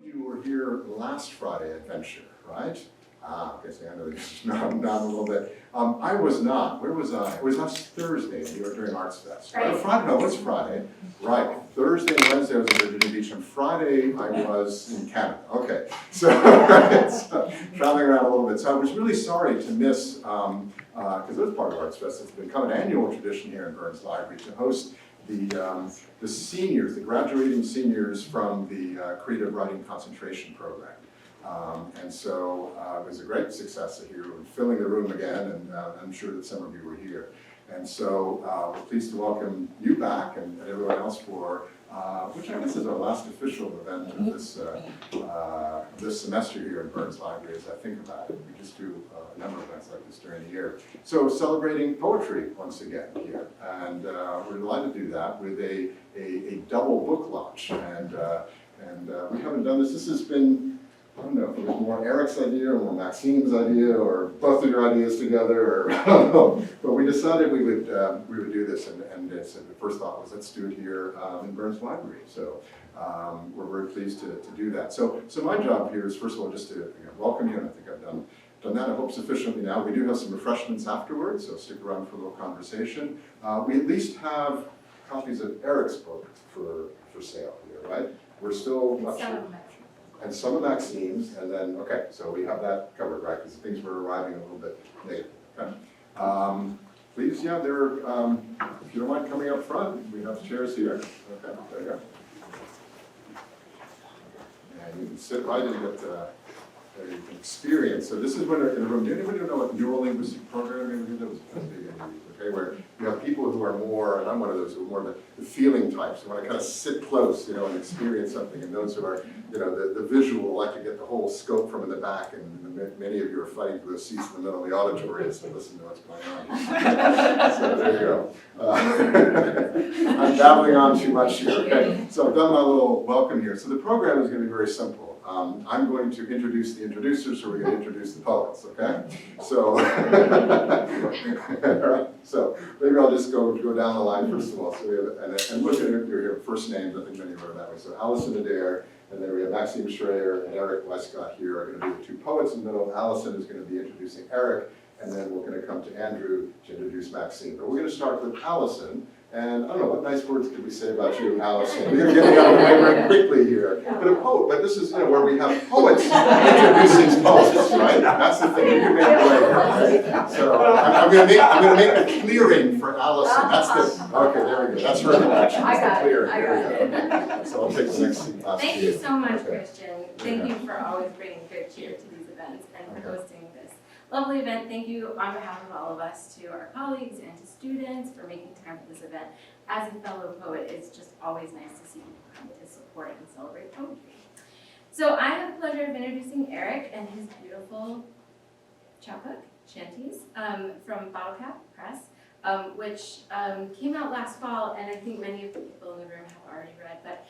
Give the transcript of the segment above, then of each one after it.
You were here last Friday at Venture, right? Okay, so I know this is down a little bit. I was not. Where was I? It was last Thursday during Arts Fest. Right. Friday, no, it's Friday. Right. Thursday and Wednesday I was in Virginia Beach, and Friday I was in Canada. Okay, so traveling around a little bit. So I was really sorry to miss, because it was part of Arts Fest. It's become an annual tradition here in Burns Library to host the seniors, the graduating seniors from the Creative Writing Concentration Program. And so it was a great success here. We're filling the room again, and I'm sure that some of you were here. And so we're pleased to welcome you back and everyone else for, which I guess is our last official event of this semester here in Burns Library as I think about it. We just do a number of events like this during the year. So celebrating poetry once again here. And we're delighted to do that with a double book launch. And we haven't done this. This has been, I don't know if it was more Eric's idea or more Maxim's idea or both of your ideas together, or I don't know. But we decided we would do this, and so the first thought was let's do it here in Burns Library. So we're very pleased to do that. So my job here is first of all just to welcome you, and I think I've done that I hope sufficiently now. We do have some refreshments afterwards, so stick around for a little conversation. We at least have copies of Eric's book for sale here, right? We're still not sure. And some of Maxim's, and then, okay, so we have that covered, right? Because things were arriving a little bit late. Okay. Please, yeah, there. If you don't mind coming up front, we have chairs here. Okay, there you go. And you can sit right in that. You can experience. So this is when in a room. Do anybody know what neuro-linguistic programming is? That was big in okay, where you have people who are more, and I'm one of those who are more the feeling types, who want to kind of sit close, and experience something, and those who are, the visual, like to get the whole scope from in the back, and many of you are fighting for those seats in the middle of the auditorium to listen to what's going on. So there you go. I'm babbling on too much here. Okay, so I've done my little welcome here. So the program is going to be very simple. I'm going to introduce the introducers, so we're going to introduce the poets, okay? So, so maybe I'll just go down the line first of all. So we have, and look at your first names, I think many of you are that way. So Allison, Adair, and then we have Maxim, Shrayer, and Eric Weiskott here are going to be the two poets in the middle. Allison is going to be introducing Eric, and then we're going to come to Andrew to introduce Maxim. But we're going to start with Allison. And I don't know, what nice words could we say about you, Allison? We're getting out of the way very quickly here. But a poet, but this is where we have poets introducing poets, right? That's the thing. You can make the way here, right? So I'm going to make a clearing for Allison. That's the okay. There we go. That's her connection. I got it. So I'll take the next seat. Thank you so much, Christian. Thank you for always bringing good cheer to these events and for hosting this lovely event. Thank you on behalf of all of us to our colleagues and to students for making time for this event. As a fellow poet, it's just always nice to see people come to support and celebrate poetry. So I have the pleasure of introducing Eric and his beautiful chapbook, Chanties, from Bottlecap Press, which came out last fall, and I think many of the people in the room have already read. But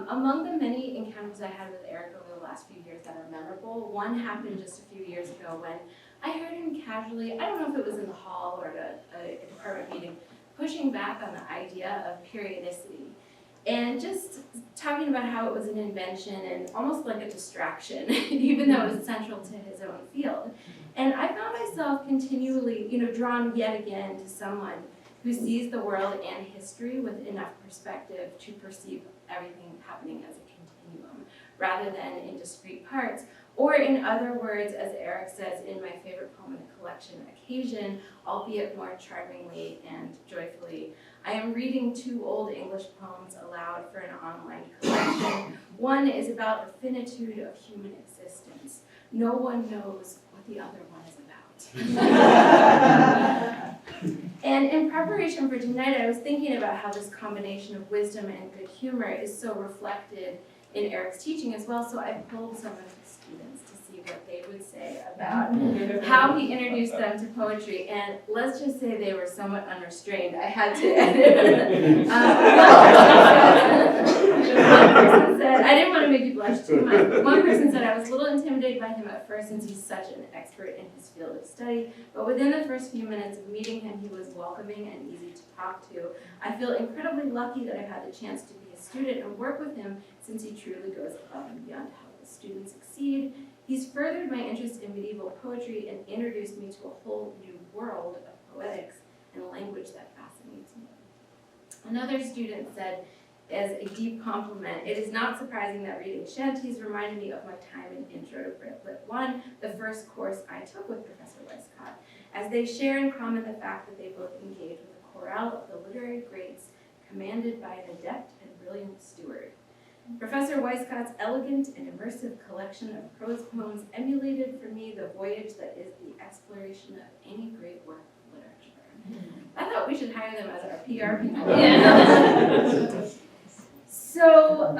among the many encounters I had with Eric over the last few years that are memorable, one happened just a few years ago when I heard him casually, I don't know if it was in the hall or at a department meeting, pushing back on the idea of periodicity and just talking about how it was an invention and almost like a distraction, even though it was central to his own field. And I found myself continually, drawn yet again to someone who sees the world and history with enough perspective to perceive everything happening as a continuum, rather than in discrete parts. Or in other words, as Eric says in my favorite poem in the collection, Occasion, albeit more charmingly and joyfully, I am reading two old English poems aloud for an online collection. One is about the finitude of human existence. No one knows what the other one is about. And in preparation for tonight, I was thinking about how this combination of wisdom and good humor is so reflected in Eric's teaching as well, so I pulled some of his students to see what they would say about how he introduced them to poetry, and let's just say they were somewhat unrestrained. I had to edit. One person said, I didn't want to make you blush too much. One person said, I was a little intimidated by him at first since he's such an expert in his field of study, but within the first few minutes of meeting him, he was welcoming and easy to talk to. I feel incredibly lucky that I've had the chance to be a student and work with him, since he truly goes above and beyond to help students succeed. He's furthered my interest in medieval poetry and introduced me to a whole new world of poetics and language that fascinates me. Another student said, as a deep compliment, it is not surprising that reading Chanties reminded me of my time in Intro to Brit Lit 1, the first course I took with Professor Weiskott, as they share in common the fact that they both engage with the chorale of the literary greats commanded by an adept and brilliant steward. Professor Weiskott's elegant and immersive collection of prose poems emulated for me the voyage that is the exploration of any great work of literature. I thought we should hire them as our PR people. Yeah. So,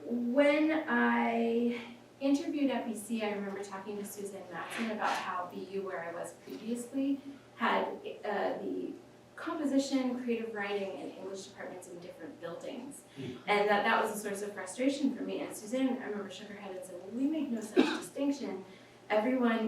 when I interviewed at BC, I remember talking to Suzanne Maxim about how BU, where I was previously, had the composition, creative writing, and English departments in different buildings. And that was a source of frustration for me. And Suzanne, I remember, shook her head and said, well, we make no such distinction.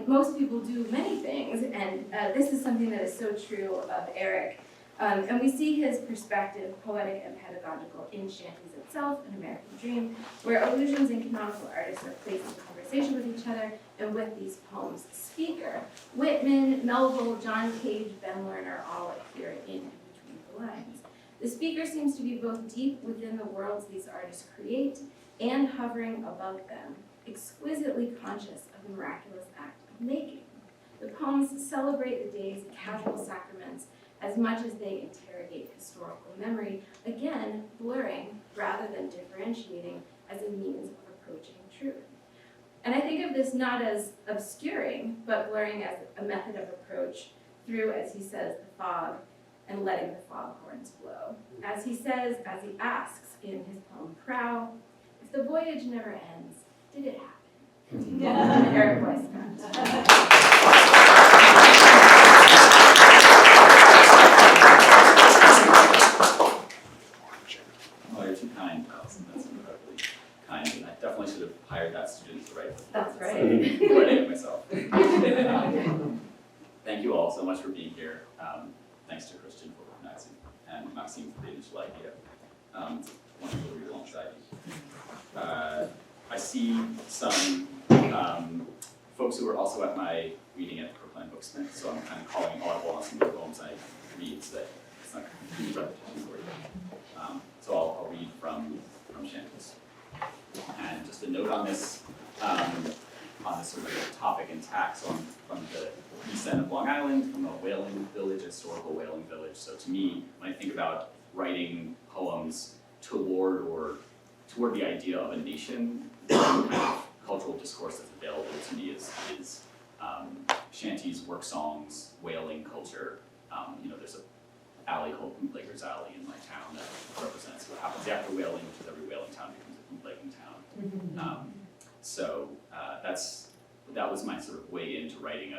Most people do many things, and this is something that is so true of Eric. And we see his perspective, poetic and pedagogical, in Chanties itself, An American Dream, where allusions and canonical artists are placed in conversation with each other and with these poems. Speaker, Whitman, Melville, John Cage, Ben Lerner all appear in and between the lines. The speaker seems to be both deep within the worlds these artists create and hovering above them, exquisitely conscious of the miraculous act of making. The poems celebrate the day's casual sacraments as much as they interrogate historical memory, again, blurring rather than differentiating as a means of approaching truth. And I think of this not as obscuring, but blurring as a method of approach through, as he says, the fog and letting the foghorns blow. As he says, as he asks in his poem Prow, if the voyage never ends, did it happen? Yeah. Eric Weiskott. Oh, you're too kind, Allison. That's incredibly kind. And I definitely should have hired that student to write the book. That's right. I'm writing it myself. Thank you all so much for being here. Thanks to Christian for organizing and Maxime for the initial idea. It's wonderful to read alongside you. I see some folks who were also at my reading at Brooklyn Booksmith, so I'm kind of calling audible on some of the poems I read so that it's not a complete repetition for you. So I'll read from Chanties. And just a note on this sort of topic and tack. So I'm from the east end of Long Island, from a whaling village, a historical whaling village. So to me, when I think about writing poems toward the idea of a nation, the kind of cultural discourse that's available to me is Chanties, work songs, whaling culture. There's an alley called Bootlegger's Alley in my town that represents what happens after whaling, which is every whaling town becomes a bootlegging town. That was my sort of way into writing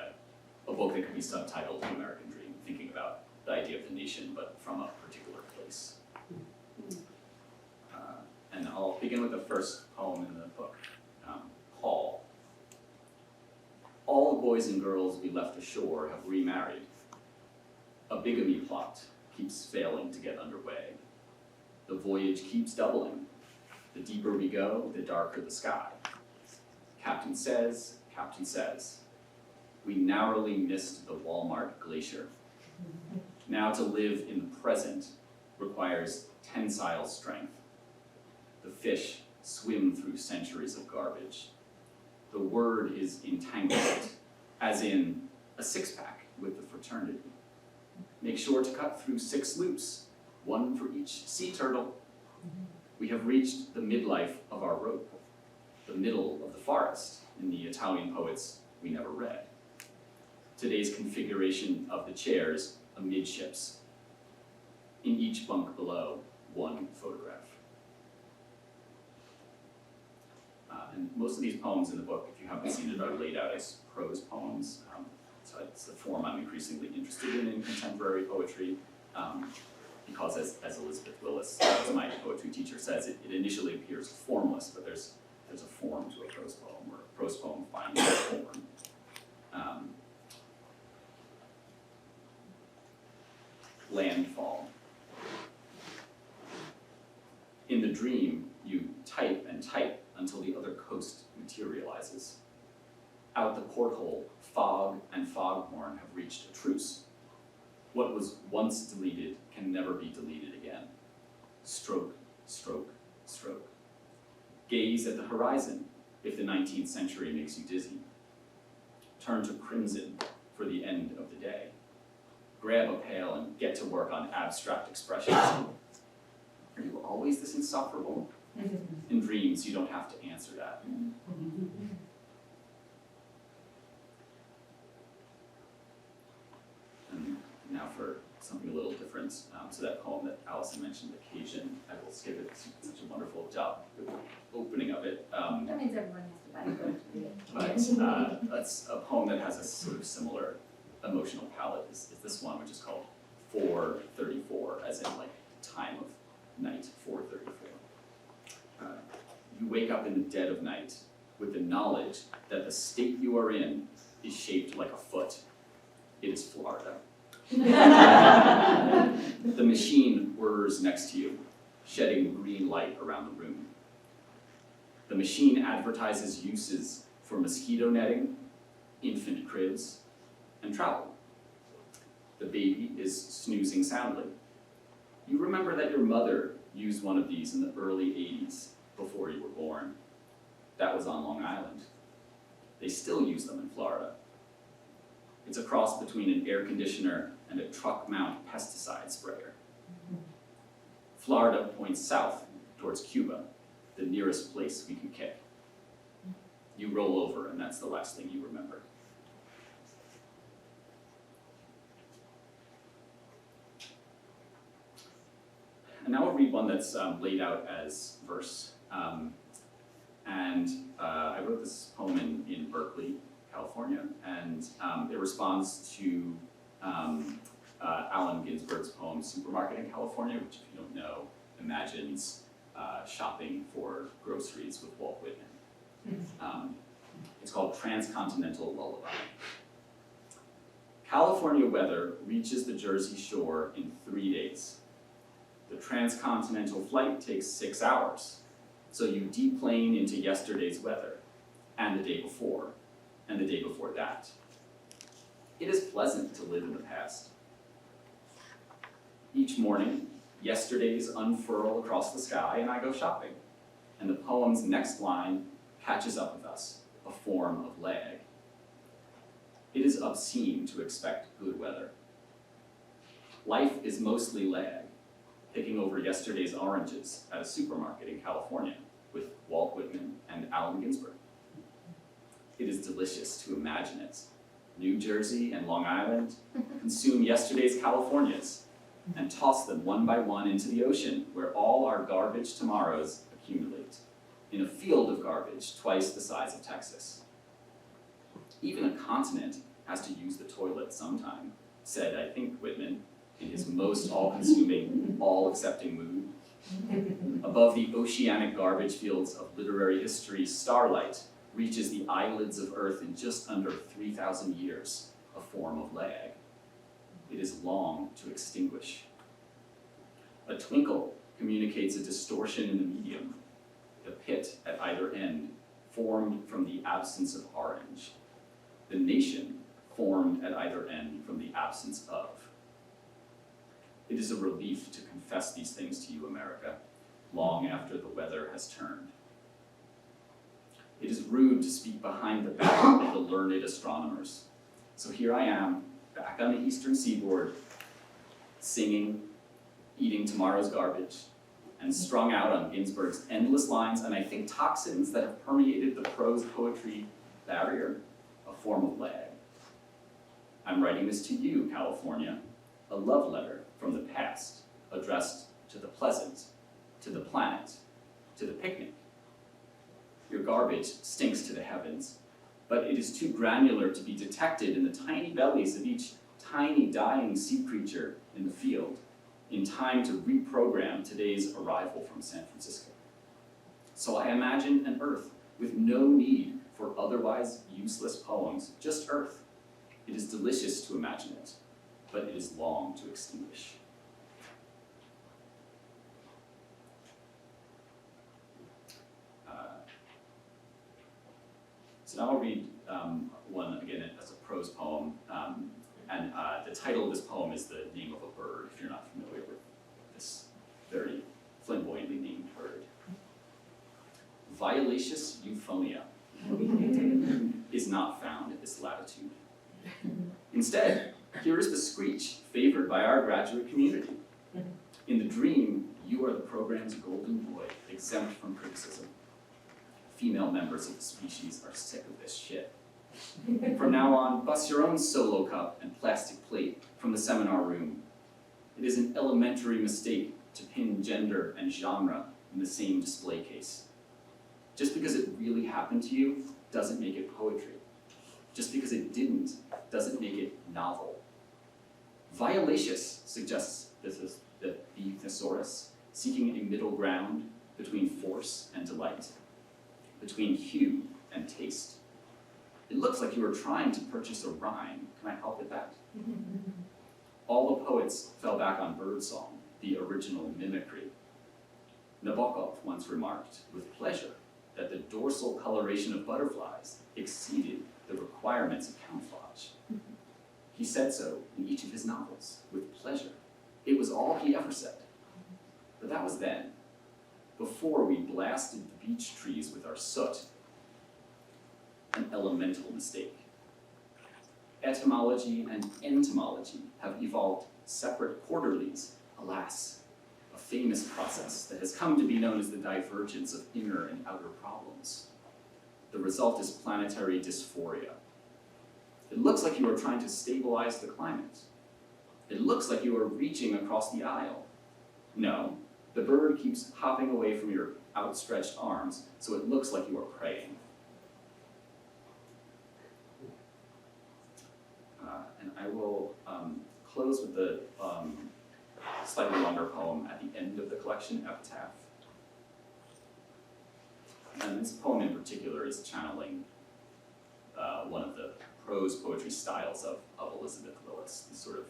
a book that could be subtitled An American Dream, thinking about the idea of the nation, but from a particular place. And I'll begin with the first poem in the book, Paul. All the boys and girls we left ashore have remarried. A bigamy plot keeps failing to get underway. The voyage keeps doubling. The deeper we go, the darker the sky. Captain says, we narrowly missed the Walmart glacier. Now to live in the present requires tensile strength. The fish swim through centuries of garbage. The word is entanglement, as in a six-pack with the fraternity. Make sure to cut through 6 loops, 1 for each sea turtle. We have reached the midlife of our rope, the middle of the forest in the Italian poets we never read. Today's configuration of the chairs amidships. In each bunk below, 1 photograph. And most of these poems in the book, if you haven't seen it, are laid out as prose poems. So it's the form I'm increasingly interested in contemporary poetry, because as Elizabeth Willis, as my poetry teacher, says, it initially appears formless, but there's a form to a prose poem, or a prose poem finds a form. Landfall. In the dream, you type and type until foghorn have reached a truce. What was once deleted can never be deleted again. Stroke, stroke, stroke. Gaze at the horizon if the 19th century makes you dizzy. Turn to crimson for the end of the day. Grab a pail and get to work on abstract expressions. Are you always this insufferable? In dreams, you don't have to answer that. And now for something a little different. So that poem that Allison mentioned, Occasion, I will skip it. She did such a wonderful job with the opening of it. That means everyone has to buy a book to read it. But it's a poem that has a sort of similar emotional palette is this one, which is called 4:34, as in like time of night, 4:34. You wake up in the dead of night with the knowledge that the state you are in is shaped like a foot. It is Florida. The machine whirs next to you, shedding green light around the room. The machine advertises uses for mosquito netting, infant cribs, and travel. The baby is snoozing soundly. You remember that your mother used one of these in the early 80s before you were born. That was on Long Island. They still use them in Florida. It's a cross between an air conditioner and a truck mount pesticide sprayer. Florida points south towards Cuba, the nearest place we can kick. You roll over and that's the last thing you remember. And now I'll read one that's laid out as verse. I wrote this poem in Berkeley, California, and it responds to Allen Ginsberg's poem Supermarket in California, which, if you don't know, imagines shopping for groceries with Walt Whitman. It's called Transcontinental Lullaby. California weather reaches the Jersey Shore in 3 days. The transcontinental flight takes 6 hours, so you deplane into yesterday's weather, and the day before, and the day before that. It is pleasant to live in the past. Each morning, yesterdays unfurl across the sky, and I go shopping, and the poem's next line catches up with us, a form of lag. It is obscene to expect good weather. Life is mostly lag, picking over yesterday's oranges at a supermarket in California with Walt Whitman and Allen Ginsberg. It is delicious to imagine it. New Jersey and Long Island consume yesterday's Californias and toss them one by one into the ocean where all our garbage tomorrows accumulate, in a field of garbage twice the size of Texas. Even a continent has to use the toilet sometime, said, I think, Whitman, in his most all-consuming, all-accepting mood. Above the oceanic garbage fields of literary history, starlight reaches the eyelids of Earth in just under 3,000 years, a form of lag. It is long to extinguish. A twinkle communicates a distortion in the medium, the pit at either end, formed from the absence of orange. The nation formed at either end from the absence of. It is a relief to confess these things to you, America, long after the weather has turned. It is rude to speak behind the back of the learned astronomers. So here I am, back on the eastern seaboard, singing, eating tomorrow's garbage, and strung out on Ginsberg's endless lines, and I think toxins that have permeated the prose poetry barrier, a form of lag. I'm writing this to you, California, a love letter from the past, addressed to the pleasant, to the planet, to the picnic. Your garbage stinks to the heavens, but it is too granular to be detected in the tiny bellies of each tiny dying sea creature in the field, in time to reprogram today's arrival from San Francisco. So I imagine an Earth with no need for otherwise useless poems, just Earth. It is delicious to imagine it, but it is long to extinguish. So now I'll read one again as a prose poem, and the title of this poem is the name of a bird, if you're not familiar with this very flamboyantly named bird. Violaceous euphonia is not found at this latitude. Instead, here is the screech favored by our graduate community. In the dream, you are the program's golden boy, exempt from criticism. Female members of the species are sick of this shit. From now on, bus your own solo cup and plastic plate from the seminar room. It is an elementary mistake to pin gender and genre in the same display case. Just because it really happened to you doesn't make it poetry. Just because it didn't doesn't make it novel. Violaceous suggests this is the thesaurus, seeking a middle ground between force and delight, between hue and taste. It looks like you are trying to purchase a rhyme. Can I help with that? All the poets fell back on birdsong, the original mimicry. Nabokov once remarked with pleasure that the dorsal coloration of butterflies exceeded the requirements of camouflage. He said so in each of his novels, with pleasure. It was all he ever said. But that was then, before we blasted the beech trees with our soot. An elemental mistake. Etymology and entomology have evolved separate quarterlies, alas, a famous process that has come to be known as the divergence of inner and outer problems. The result is planetary dysphoria. It looks like you are trying to stabilize the climate. It looks like you are reaching across the aisle. No, the bird keeps hopping away from your outstretched arms, so it looks like you are praying. And I will close with the slightly longer poem at the end of the collection, Epitaph. And this poem in particular is channeling one of the prose poetry styles of Elizabeth Willis, these sort of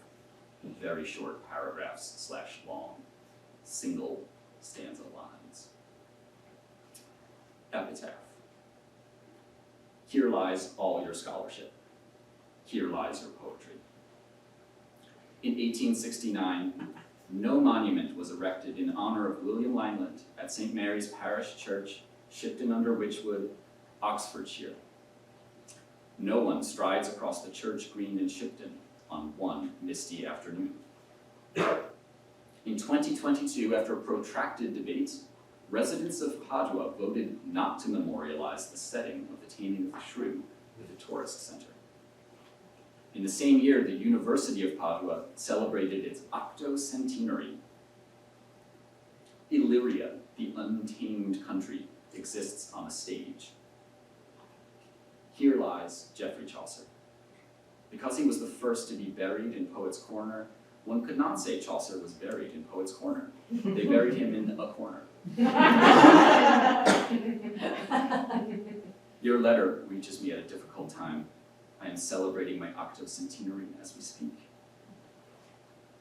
very short paragraphs / long single stanza lines. Epitaph. Here lies all your scholarship. Here lies your poetry. In 1869, no monument was erected in honor of William Langland at St. Mary's Parish Church, Shipton under Wychwood, Oxfordshire. No one strides across the church green in Shipton on one misty afternoon. In 2022, after a protracted debate, residents of Padua voted not to memorialize the setting of the Taming of the Shrew with a tourist center. In the same year, the University of Padua celebrated its octocentenary. Illyria, the untamed country, exists on a stage. Here lies Geoffrey Chaucer. Because he was the first to be buried in Poets' Corner, one could not say Chaucer was buried in Poets' Corner. They buried him in a corner. Your letter reaches me at a difficult time. I am celebrating my octocentenary as we speak.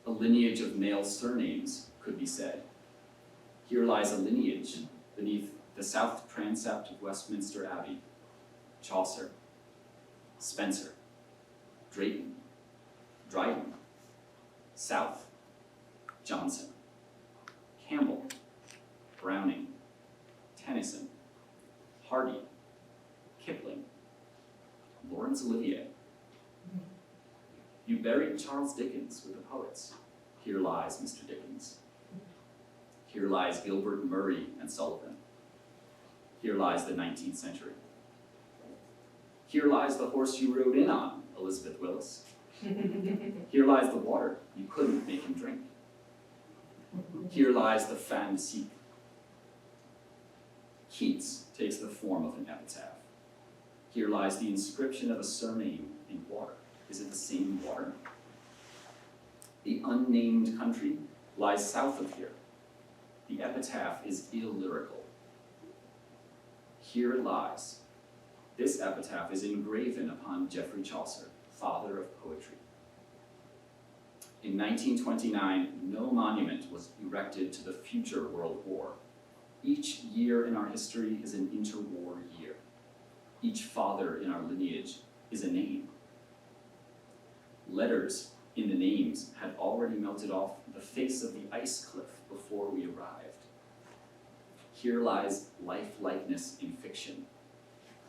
A lineage of male surnames could be said. Here lies a lineage beneath the south transept of Westminster Abbey. Chaucer, Spencer, Drayton, Dryden, South, Johnson, Campbell, Browning, Tennyson, Hardy, Kipling, Laurence Olivier. You buried Charles Dickens with the poets. Here lies Mr. Dickens. Here lies Gilbert Murray and Sullivan. Here lies the 19th century. Here lies the horse you rode in on, Elizabeth Willis. Here lies the water you couldn't make him drink. Here lies the fin de siecle. Keats takes the form of an epitaph. Here lies the inscription of a surname in water. Is it the same water? The unnamed country lies south of here. The epitaph is illyrical. Here it lies. This epitaph is engraven upon Geoffrey Chaucer, father of poetry. In 1929, no monument was erected to the future World War. Each year in our history is an interwar year. Each father in our lineage is a name. Letters in the names had already melted off the face of the ice cliff before we arrived. Here lies life-likeness in fiction.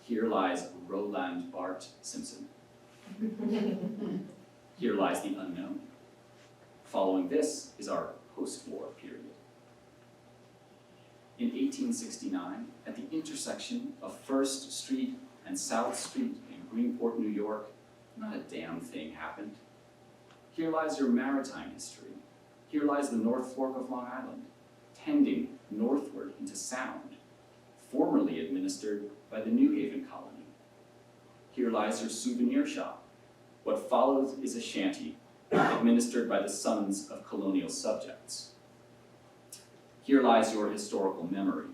Here lies Roland Bart Simpson. Here lies the unknown. Following this is our post-war period. In 1869, at the intersection of First Street and South Street in Greenport, New York, not a damn thing happened. Here lies your maritime history. Here lies the North Fork of Long Island, tending northward into Sound, formerly administered by the New Haven colony. Here lies your souvenir shop. What follows is a shanty, administered by the sons of colonial subjects. Here lies your historical memory,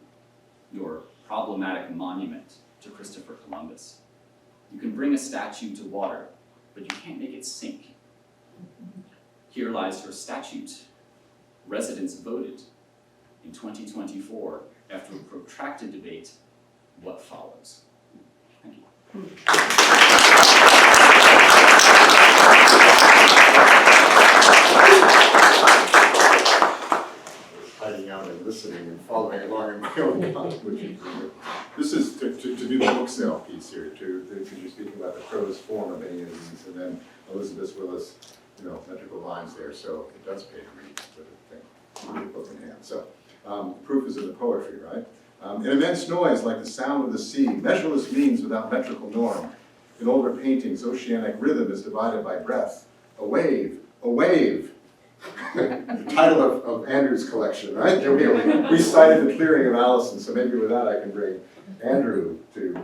your problematic monument to Christopher Columbus. You can bring a statue to water, but you can't make it sink. Here lies your statute. Residents voted in 2024, after a protracted debate, what follows. Thank you. Hiding out and listening and following along in my own contribution. This is to do the book sale piece here, because you're speaking about the prose form of any of these, and then Elizabeth Willis, metrical lines there, so it does pay to read with a book in hand. So proof is in the poetry, right? An immense noise like the sound of the sea, measureless means without metrical norm. In older paintings, oceanic rhythm is divided by breath. A wave, a wave. The title of Andrew's collection, right? There we go. We cited the clearing of Allison, so maybe with that I can bring Andrew to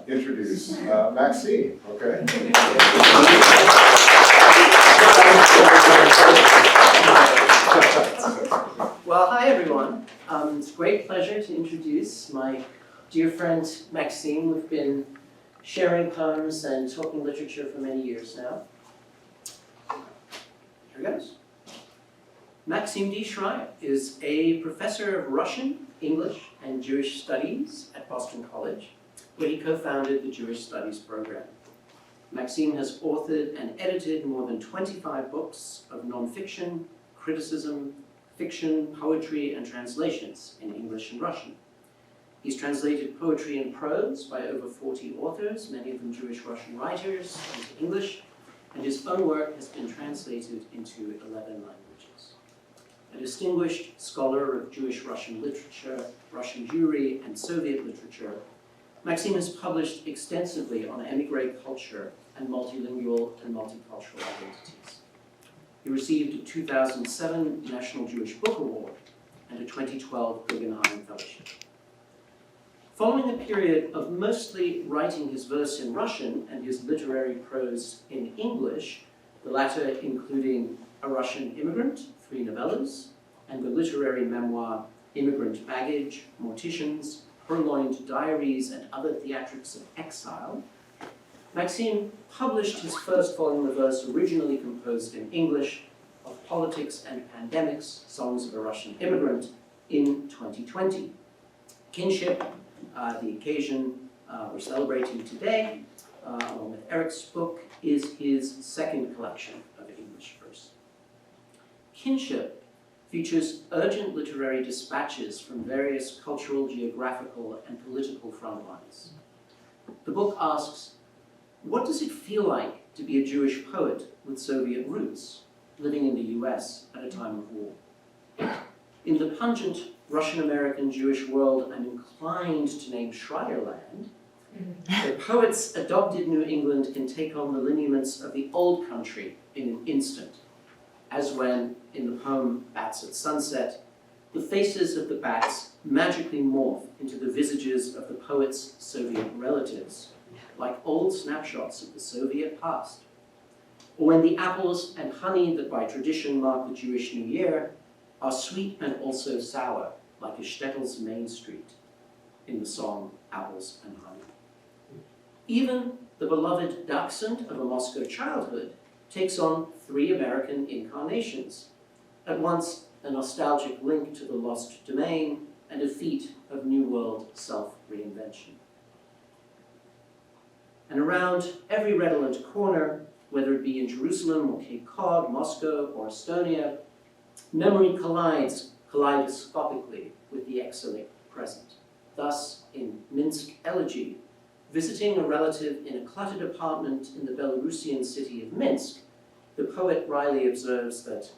introduce Maxim, okay? Well, hi everyone. It's a great pleasure to introduce my dear friend Maxim. We've been sharing poems and talking literature for many years now. Here goes. Maxim D. Shrayer is a professor of Russian, English, and Jewish studies at Boston College, where he co-founded the Jewish Studies program. Maxim has authored and edited more than 25 books of nonfiction, criticism, fiction, poetry, and translations in English and Russian. He's translated poetry and prose by over 40 authors, many of them Jewish Russian writers, into English, and his own work has been translated into 11 languages. A distinguished scholar of Jewish Russian literature, Russian Jewry, and Soviet literature, Maxim has published extensively on émigré culture and multilingual and multicultural identities. He received a 2007 National Jewish Book Award and a 2012 Guggenheim Fellowship. Following a period of mostly writing his verse in Russian and his literary prose in English, the latter including A Russian Immigrant, 3 novellas, and the literary memoir Immigrant Baggage, Morticians, Purloined Diaries, and Other Theatrics of Exile, Maxim published his first volume of verse originally composed in English of Politics and Pandemics, Songs of a Russian Immigrant, in 2020. Kinship, the occasion we're celebrating today, along with Eric's book, is his second collection of English verse. Kinship features urgent literary dispatches from various cultural, geographical, and political front lines. The book asks, what does it feel like to be a Jewish poet with Soviet roots, living in the US at a time of war? In the pungent Russian-American Jewish world I'm inclined to name Shryerland, the poet's adopted New England can take on the lineaments of the old country in an instant, as when, in the poem Bats at Sunset, the faces of the bats magically morph into the visages of the poet's Soviet relatives, like old snapshots of the Soviet past. Or when the apples and honey that by tradition mark the Jewish New Year are sweet and also sour, like a shtetl's Main Street in the song Apples and Honey. Even the beloved dachshund of a Moscow childhood takes on 3 American incarnations, at once a nostalgic link to the lost domain and a feat of New World self-reinvention. And around every redolent corner, whether it be in Jerusalem or Cape Cod, Moscow or Estonia, memory collides kaleidoscopically with the exilic present. Thus, in Minsk Elegy, visiting a relative in a cluttered apartment in the Belarusian city of Minsk, the poet Riley observes that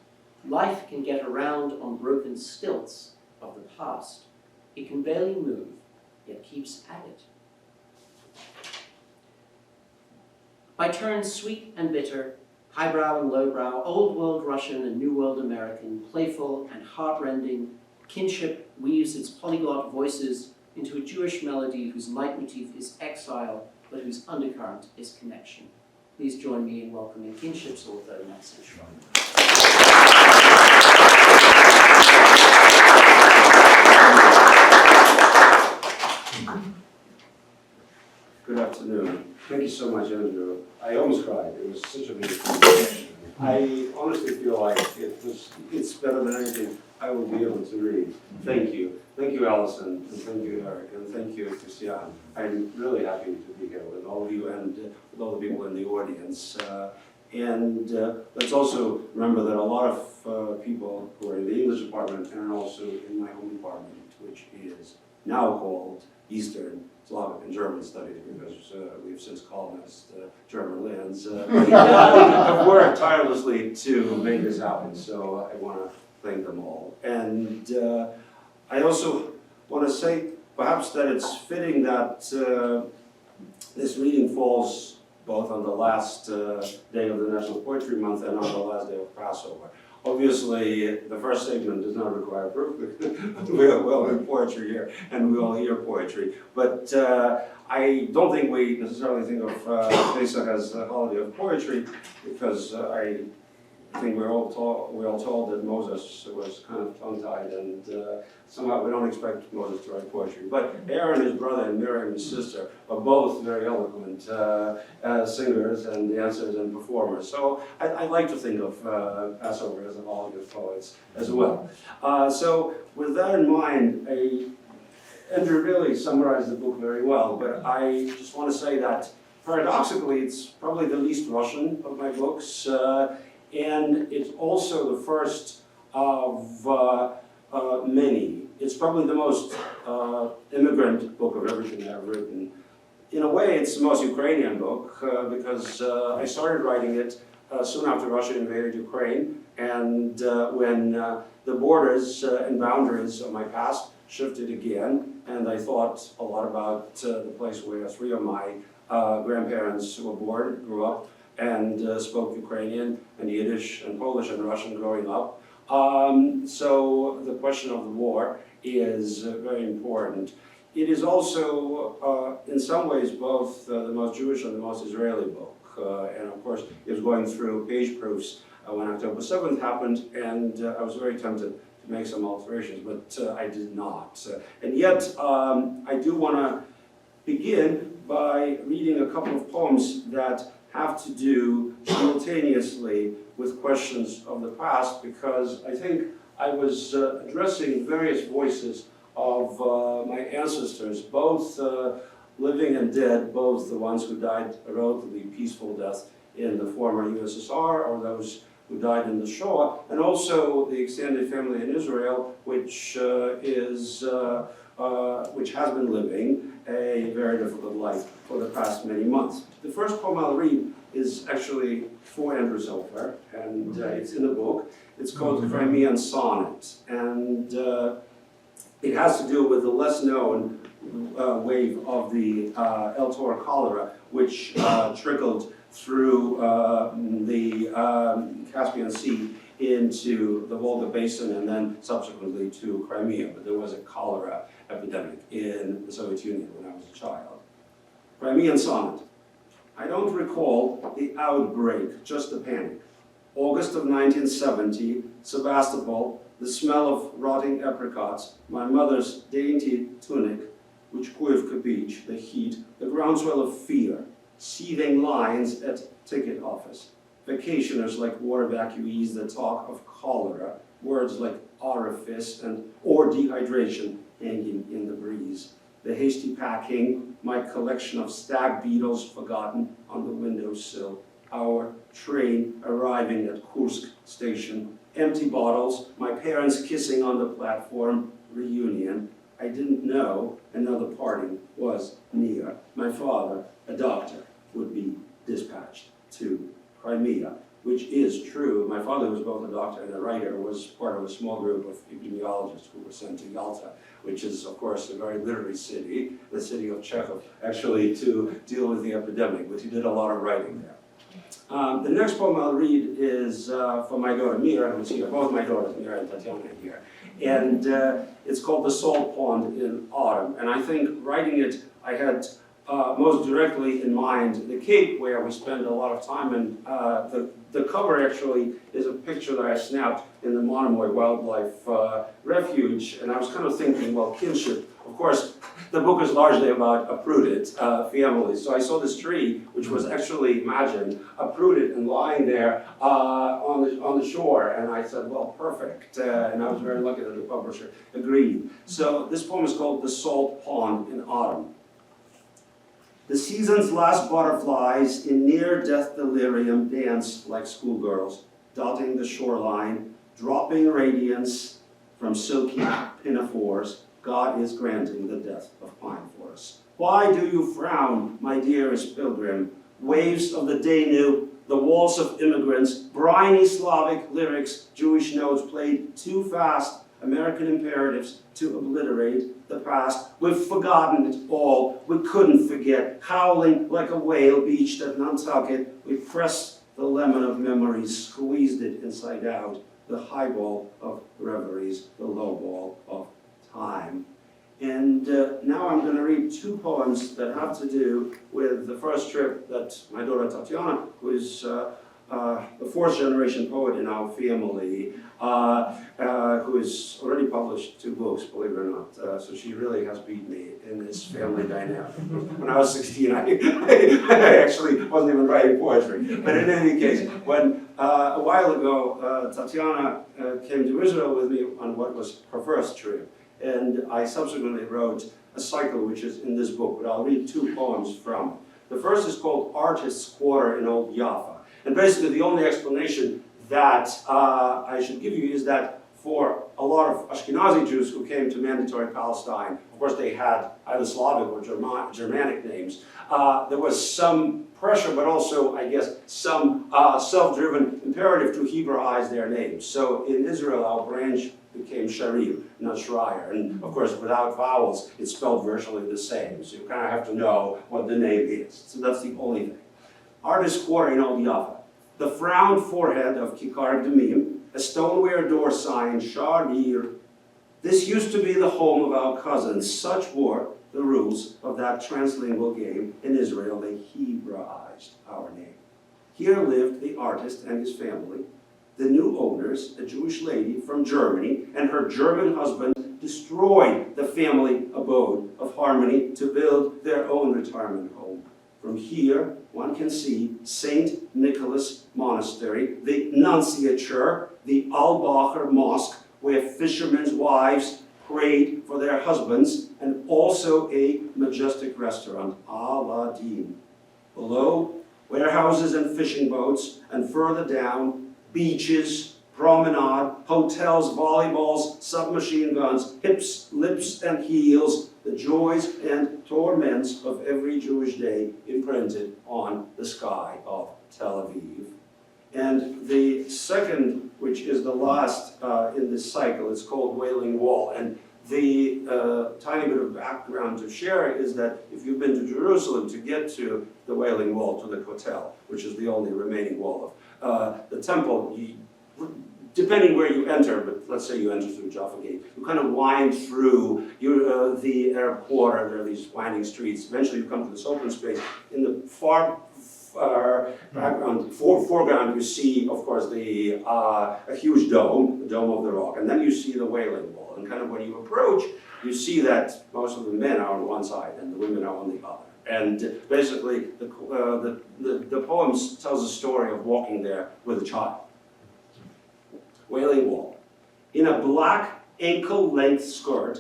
life can get around on broken stilts of the past. It can barely move, yet keeps at it. By turns sweet and bitter, highbrow and lowbrow, old world Russian and new world American, playful and heartrending, Kinship weaves its polyglot voices into a Jewish melody whose leitmotif is exile, but whose undercurrent is connection. Please join me in welcoming Kinship's author, Maxim Shrayer. Good afternoon. Thank you so much, Andrew. I almost cried. It was such a beautiful conversation. I honestly feel like it's better than anything I will be able to read. Thank you. Thank you, Allison, and thank you, Eric, and thank you, Christian. I'm really happy to be here with all of you and with all the people in the audience. Let's also remember that a lot of people who are in the English department and also in my home department, which is now called Eastern Slavic and German Studies, because we've since colonized German lands, have worked tirelessly to make this happen. So I want to thank them all. And I also want to say perhaps that it's fitting that this reading falls both on the last day of the National Poetry Month and on the last day of Passover. Obviously, the first segment does not require proof. We all in poetry here, and we all hear poetry. But I don't think we necessarily think of Pesach as a holiday of poetry, because I think we're all told that Moses was kind of tongue-tied, and somehow we don't expect Moses to write poetry. But Aaron, his brother, and Miriam, his sister, are both very eloquent singers and dancers and performers. So I like to think of Passover as a holiday of poets as well. So with that in mind, Andrew really summarized the book very well, but I just want to say that paradoxically, it's probably the least Russian of my books. And it's also the first of many. It's probably the most immigrant book of everything I've written. In a way, it's the most Ukrainian book because I started writing it soon after Russia invaded Ukraine, and when the borders and boundaries of my past shifted again, and I thought a lot about the place where three of my grandparents were born, grew up, and spoke Ukrainian and Yiddish and Polish and Russian growing up. So the question of the war is very important. It is also, in some ways, both the most Jewish and the most Israeli book. And of course, it was going through page proofs when October 7th happened, and I was very tempted to make some alterations, but I did not. And yet, I do want to begin by reading a couple of poems that have to do simultaneously with questions of the past, because I think I was addressing various voices of my ancestors, both living and dead, both the ones who died a relatively peaceful death in the former USSR, or those who died in the Shoah, and also the extended family in Israel, which has been living a very difficult life for the past many months. The first poem I'll read is actually for Andrew Sofer, and it's in the book. It's called Crimean Sonnet, and it has to do with the less known wave of the El Tor cholera, which trickled through the Caspian Sea into the Volga Basin and then subsequently to Crimea. But there was a cholera epidemic in the Soviet Union when I was a child. Crimean Sonnet. I don't recall the outbreak, just the panic. August of 1970, Sebastopol, the smell of rotting apricots, my mother's dainty tunic, Uchkuivka Beach, the heat, the groundswell of fear, seething lines at ticket office, vacationers like war evacuees that talk of cholera, words like orifice or dehydration hanging in the breeze, the hasty packing, my collection of stag beetles forgotten on the windowsill, our train arriving at Kursk station, empty bottles, my parents kissing on the platform, reunion. I didn't know another parting was near. My father, a doctor, would be dispatched to Crimea, which is true. My father, who was both a doctor and a writer, was part of a small group of epidemiologists who were sent to Yalta, which is, of course, a very literary city, the city of Chekhov, actually, to deal with the epidemic, but he did a lot of writing there. The next poem I'll read is for my daughter Mira, who's here, both my daughters, Mira and Tatiana, are here. And it's called The Salt Pond in Autumn. And I think writing it, I had most directly in mind the Cape, where we spend a lot of time, and the cover actually is a picture that I snapped in the Monomoy Wildlife Refuge, and I was kind of thinking, well, kinship, of course, the book is largely about uprooted families, so I saw this tree, which was actually imagined, uprooted and lying there on the shore, and I said, well, perfect, and I was very lucky that the publisher agreed. So this poem is called The Salt Pond in Autumn. The season's last butterflies in near-death delirium dance like schoolgirls, dotting the shoreline, dropping radiance from silky pinafores. God is granting the death of pine forests. Why do you frown, my dearest pilgrim? Waves of the Danube, the waltz of immigrants, briny Slavic lyrics, Jewish notes played too fast, American imperatives to obliterate the past. We've forgotten it all. We couldn't forget. Howling like a whale beached at Nantucket, we pressed the lemon of memories, squeezed it inside out, the highball of reveries, the lowball of time. And now I'm going to read two poems that have to do with the first trip that my daughter Tatiana, who is the fourth generation poet in our family, who has already published 2 books, believe it or not. So she really has beat me in this family dynamic. When I was 16, I actually wasn't even writing poetry. But in any case, when a while ago, Tatiana came to Israel with me on what was her first trip. And I subsequently wrote a cycle which is in this book, but I'll read 2 poems from it. The first is called Artist's Quarter in Old Jaffa. And basically the only explanation that I should give you is that for a lot of Ashkenazi Jews who came to Mandatory Palestine, of course they had either Slavic or Germanic names, there was some pressure, but also, I guess, some self-driven imperative to Hebraize their names. So in Israel, our branch became Shrayer, not Shrayer. And of course, without vowels, it's spelled virtually the same. So you kind of have to know what the name is. So that's the only thing. Artist's Quarter in Old Jaffa. The frowned forehead of Kikar Demim, a stoneware door sign, Shrayer. This used to be the home of our cousins. Such were the rules of that translingual game. In Israel, they Hebraized our name. Here lived the artist and his family. The new owners, a Jewish lady from Germany, and her German husband destroyed the family abode of harmony to build their own retirement home. From here, one can see St. Nicholas Monastery, the Nunciature, the Al-Bacher Mosque, where fishermen's wives prayed for their husbands, and also a majestic restaurant, Aladdin. Below, warehouses and fishing boats, and further down, beaches, promenade, hotels, volleyballs, submachine guns, hips, lips, and heels, the joys and torments of every Jewish day imprinted on the sky of Tel Aviv. And the second, which is the last in this cycle, is called Wailing Wall. And the tiny bit of background to share is that if you've been to Jerusalem, to get to the Wailing Wall, to the Kotel, which is the only remaining wall of the temple, depending where you enter, but let's say you enter through Jaffa Gate, you kind of wind through the Arab Quarter. There are these winding streets. Eventually you come to this open space. In the far background, foreground, you see, of course, a huge dome, the Dome of the Rock, and then you see the Wailing Wall. And kind of when you approach, you see that most of the men are on one side and the women are on the other. And basically, the poem tells a story of walking there with a child. Wailing Wall. In a black ankle-length skirt,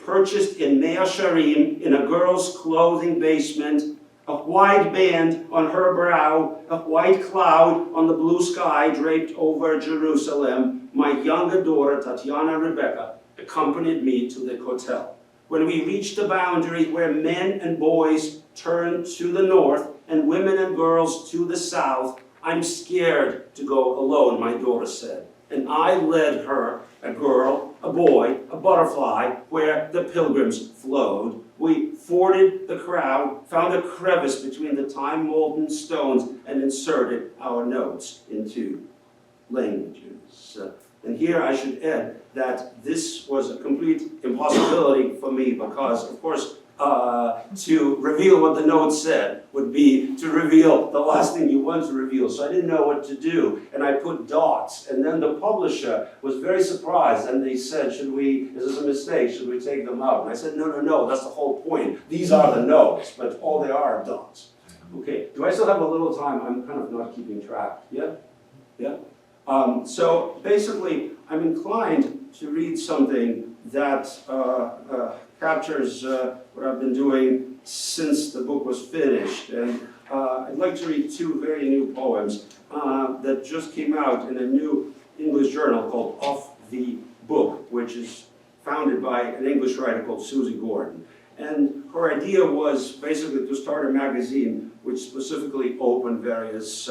purchased in Mea Sharim in a girl's clothing basement, a white band on her brow, a white cloud on the blue sky draped over Jerusalem. My younger daughter, Tatiana Rebecca, accompanied me to the hotel. When we reached the boundary where men and boys turned to the north and women and girls to the south, I'm scared to go alone, my daughter said. And I led her, a girl, a boy, a butterfly, where the pilgrims flowed. We forded the crowd, found a crevice between the time-molten stones, and inserted our notes into languages. And here I should add that this was a complete impossibility for me because, of course, to reveal what the note said would be to reveal the last thing you want to reveal. So I didn't know what to do, and I put dots. And then the publisher was very surprised, and they said, is this a mistake? Should we take them out? And I said, no, that's the whole point. These are the notes, but all they are dots. Okay, do I still have a little time? I'm kind of not keeping track. Yeah? Yeah? So basically, I'm inclined to read something that captures what I've been doing since the book was finished. And I'd like to read two very new poems that just came out in a new English journal called Off the Book, which is founded by an English writer called Susie Gordon. And her idea was basically to start a magazine which specifically opened various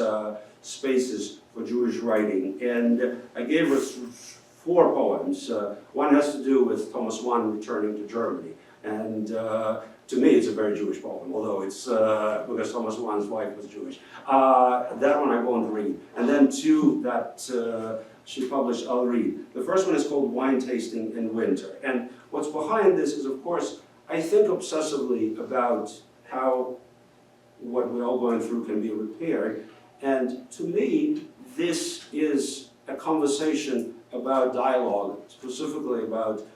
spaces for Jewish writing. And I gave her 4 poems. One has to do with Thomas Mann returning to Germany. And to me, it's a very Jewish poem, although it's because Thomas Mann's wife was Jewish. That one I won't read. And then 2 that she published, I'll read. The first one is called Wine Tasting in Winter. And what's behind this is, of course, I think obsessively about how what we're all going through can be repaired. And to me, this is a conversation about dialogue, specifically about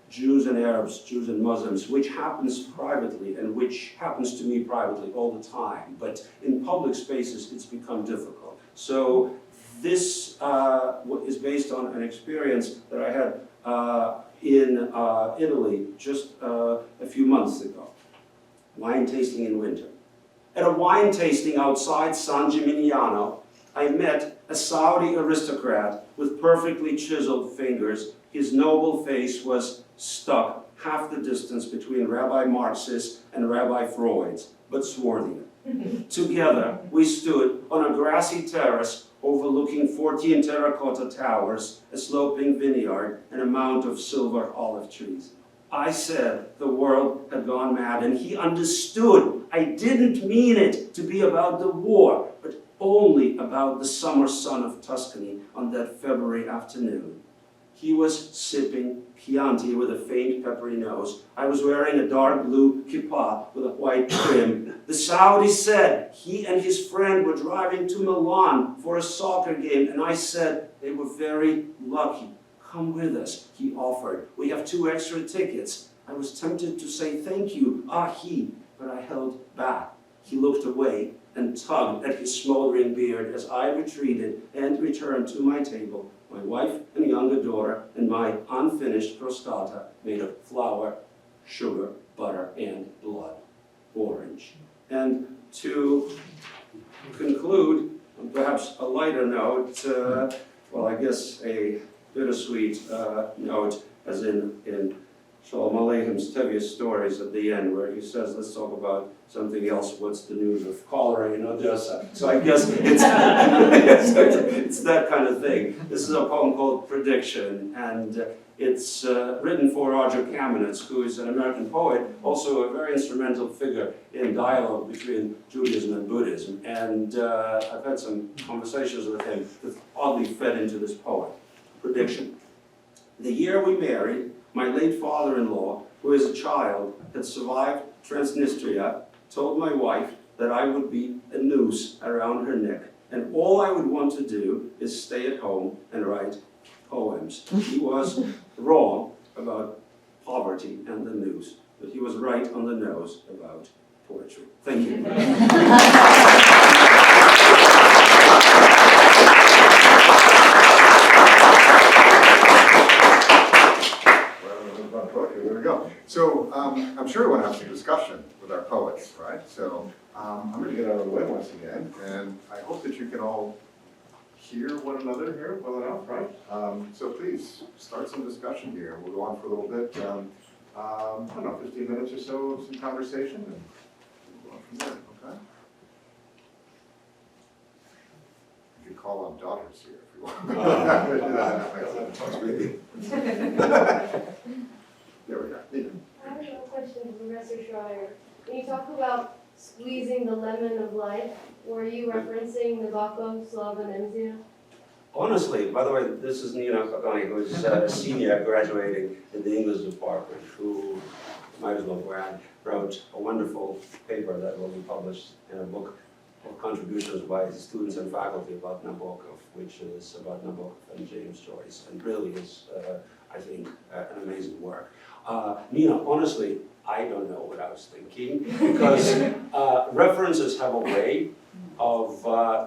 Jews and Arabs, Jews and Muslims, which happens privately and which happens to me privately all the time. But in public spaces, it's become difficult. So this is based on an experience that I had in Italy just a few months ago. Wine tasting in winter. At a wine tasting outside San Gimignano, I met a Saudi aristocrat with perfectly chiseled fingers. His noble face was stuck half the distance between Rabbi Marx's and Rabbi Freud's, but swarthier. Together, we stood on a grassy terrace overlooking 14 terracotta towers, a sloping vineyard, and a mount of silver olive trees. I said the world had gone mad, and he understood. I didn't mean it to be about the war, but only about the summer sun of Tuscany on that February afternoon. He was sipping Chianti with a faint peppery nose. I was wearing a dark blue kippah with a white trim. The Saudi said he and his friend were driving to Milan for a soccer game, and I said they were very lucky. Come with us, he offered. We have 2 extra tickets. I was tempted to say thank you, but I held back. He looked away and tugged at his smoldering beard as I retreated and returned to my table, my wife and younger daughter, and my unfinished crostata made of flour, sugar, butter, and blood orange. And to conclude, on perhaps a lighter note, well, I guess a bittersweet note, as in Shalom Aleicham's Tevious stories at the end, where he says, let's talk about something else. What's the news of cholera in Odessa? So I guess it's that kind of thing. This is a poem called Prediction, and it's written for Roger Kamenetz, who is an American poet, also a very instrumental figure in dialogue between Judaism and Buddhism. And I've had some conversations with him that oddly fed into this poem. Prediction. The year we married, my late father-in-law, who as a child had survived Transnistria, told my wife that I would be a noose around her neck, and all I would want to do is stay at home and write poems. He was wrong about poverty and the noose, but he was right on the nose about poetry. Thank you. Poetry discussion with our poets, right? So I'm going to get out of the way once again, and I hope that you can all hear one another here well enough, right? So please, start some discussion here. We'll go on for a little bit. I don't know, 15 minutes or so of some conversation, and we'll go on from there, okay? You can call on daughters here if you want. There we go. Nina. I have a question for Professor Shrayer. When you talk about squeezing the lemon of life, were you referencing Nabokov, Slava, and Emzia? Honestly, by the way, this is Nina Pagani, who's a senior graduating in the English department, who, might as well brag, wrote a wonderful paper that will be published in a book of contributions by students and faculty about Nabokov, which is about Nabokov and James Joyce, and really is, I think, an amazing work. Nina, honestly, I don't know what I was thinking, because references have a way of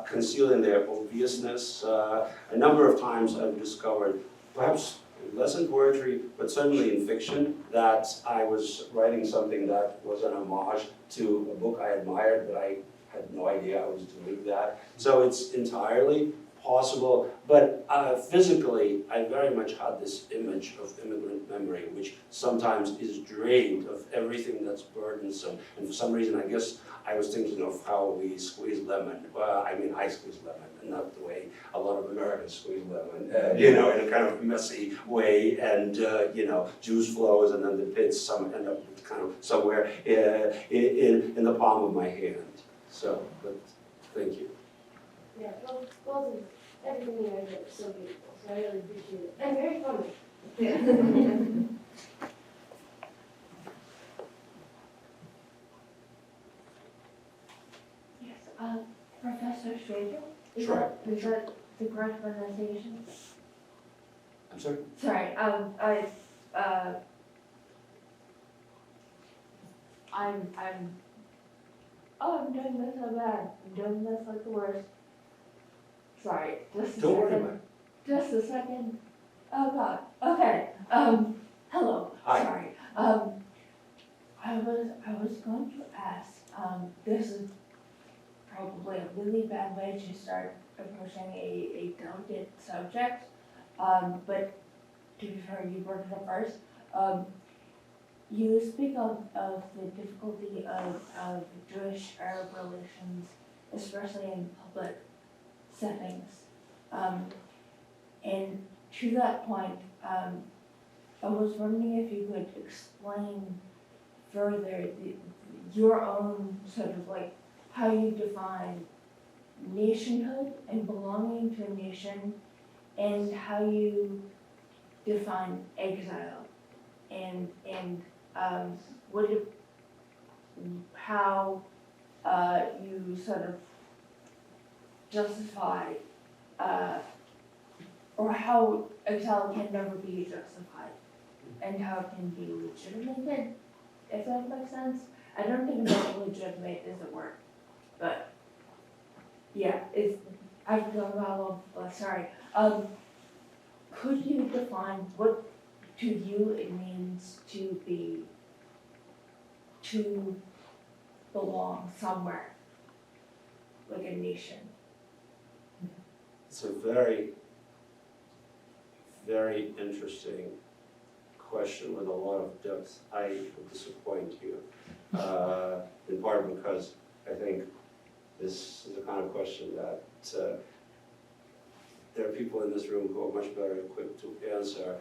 concealing their obviousness. A number of times I've discovered, perhaps less in poetry, but certainly in fiction, that I was writing something that was an homage to a book I admired, but I had no idea I was doing that. So it's entirely possible, but physically, I very much had this image of immigrant memory, which sometimes is drained of everything that's burdensome. And for some reason, I guess I was thinking of how we squeeze lemon. I mean, I squeeze lemon, and not the way a lot of Americans squeeze lemon, in a kind of messy way, and, juice flows, and then the pits end up kind of somewhere in the palm of my hand. So, but thank you. Yeah, well, both of everything you guys did was so beautiful, so I really appreciate it. And very funny. Yes, Professor Shrayer, is Sure. that the correct pronunciation? I'm sorry? Sorry, I'm doing this so bad. I'm doing this like the worst. Sorry, just a Don't worry second. about it. Just a second. Oh God. Okay. Hello. Hi. Sorry. I was going to ask. This is probably a really bad way to start approaching a delicate subject. But to be fair, you brought it up first. You speak of the difficulty of Jewish-Arab relations, especially in public settings. And to that point, I was wondering if you could explain further your own sort of like how you define nationhood and belonging to a nation, and how you define exile, and how you sort of justify, or how exile can never be justified, and how it can be legitimated, if that makes sense. I don't think that legitimate is the word, but yeah, I've gone about a lot, sorry. Could you define what to you it means to belong somewhere, like a nation? It's a very, very interesting question with a lot of depth. I will disappoint you, in part because I think this is the kind of question that there are people in this room who are much better equipped to answer.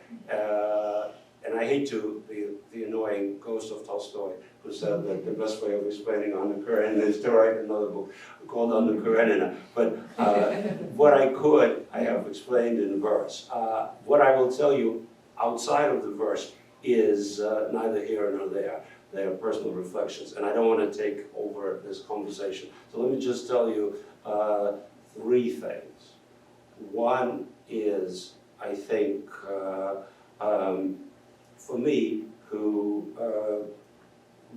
And I hate to be the annoying ghost of Tolstoy, who said that the best way of explaining Anna Karenina is to write another book called Anna Karenina. But what I have explained in verse. What I will tell you outside of the verse is neither here nor there. They are personal reflections, and I don't want to take over this conversation. So let me just tell you three things. One is, I think, for me, who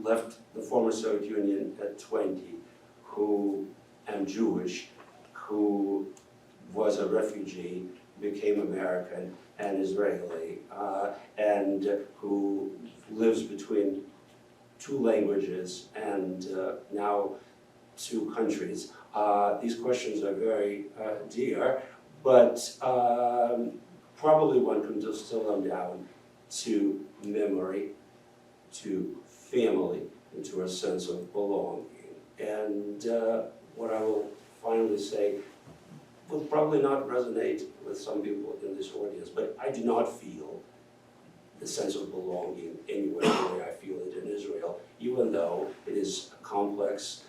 left the former Soviet Union at 20, who am Jewish, who was a refugee, became American and Israeli, and who lives between 2 languages and now 2 countries. These questions are very dear, but probably one can distill them down to memory, to family, and to a sense of belonging. And what I will finally say will probably not resonate with some people in this audience, but I do not feel the sense of belonging anywhere the way I feel it in Israel, even though it is a complex,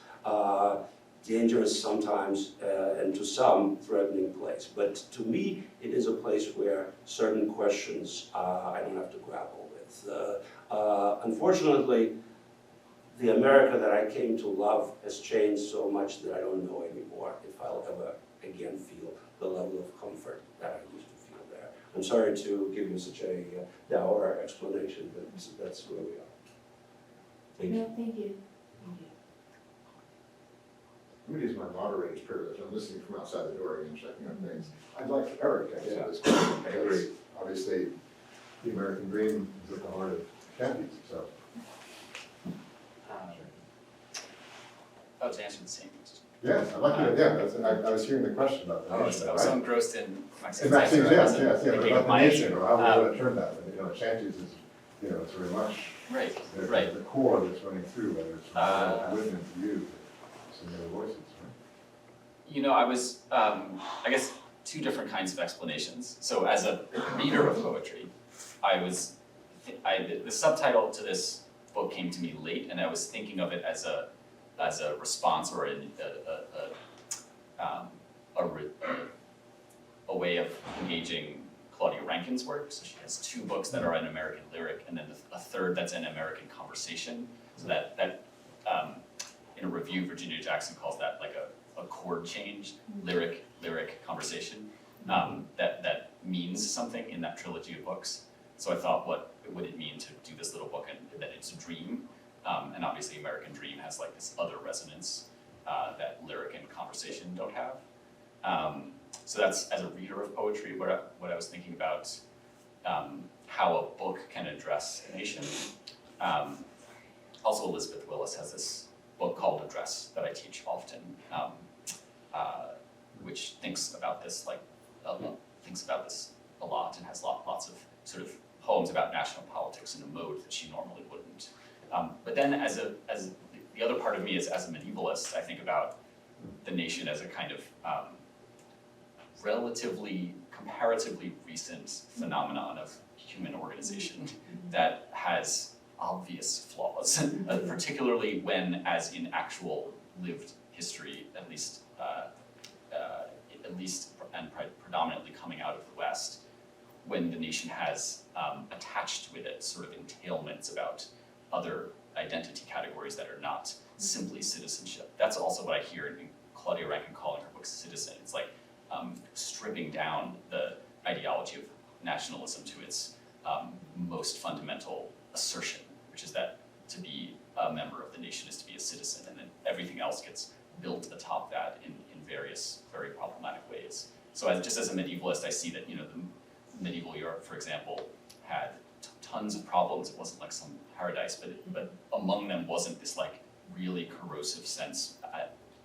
dangerous sometimes, and to some threatening place. But to me, it is a place where certain questions I don't have to grapple with. Unfortunately, the America that I came to love has changed so much that I don't know anymore if I'll ever again feel the level of comfort that I used to feel there. I'm sorry to give you such a dour explanation, but that's where we are. Thank you. No, thank you. Thank you. I'm gonna use my moderator's privilege, I'm listening from outside the door and checking on things. I'd like Eric to answer this question, because obviously the American dream is at the heart of Chanties, so. To answer the same question. Yes, I'd like you to, I was hearing the question about the I nation, was so right? engrossed in Maxim's And Maxim's, answer, I yes, wasn't but thinking about of the my nation, issue. or how we're gonna turn that, and, Chanties is, it's very much Right. the core that's running through, whether it's from women to you, some other voices, right? I was, I guess, 2 different kinds of explanations. So as a reader of poetry, the subtitle to this book came to me late, and I was thinking of it as a response or a way of engaging Claudia Rankine's work. So she has 2 books that are an American lyric, and then a third that's an American conversation. So that in a review, Virginia Jackson calls that like a chord change, lyric, conversation, that means something in that trilogy of books. So I thought, what would it mean to do this little book, and that it's a dream, and obviously American Dream has like this other resonance that lyric and conversation don't have. So that's, as a reader of poetry, what I was thinking about, how a book can address a nation. Also, Elizabeth Willis has this book called Address that I teach often, which thinks about this a lot and has lots of sort of poems about national politics in a mode that she normally wouldn't. But then as the other part of me is, as a medievalist, I think about the nation as a kind of comparatively recent phenomenon of human organization that has obvious flaws, particularly when, as in actual lived history, at least and predominantly coming out of the West, when the nation has attached with it sort of entailments about other identity categories that are not simply citizenship. That's also what I hear in Claudia Rankine calling her book Citizen. It's like stripping down the ideology of nationalism to its most fundamental assertion, which is that to be a member of the nation is to be a citizen, and then everything else gets built atop that in various very problematic ways. So just as a medievalist, I see that the medieval Europe, for example, had tons of problems. It wasn't like some paradise, but among them wasn't this like really corrosive sense,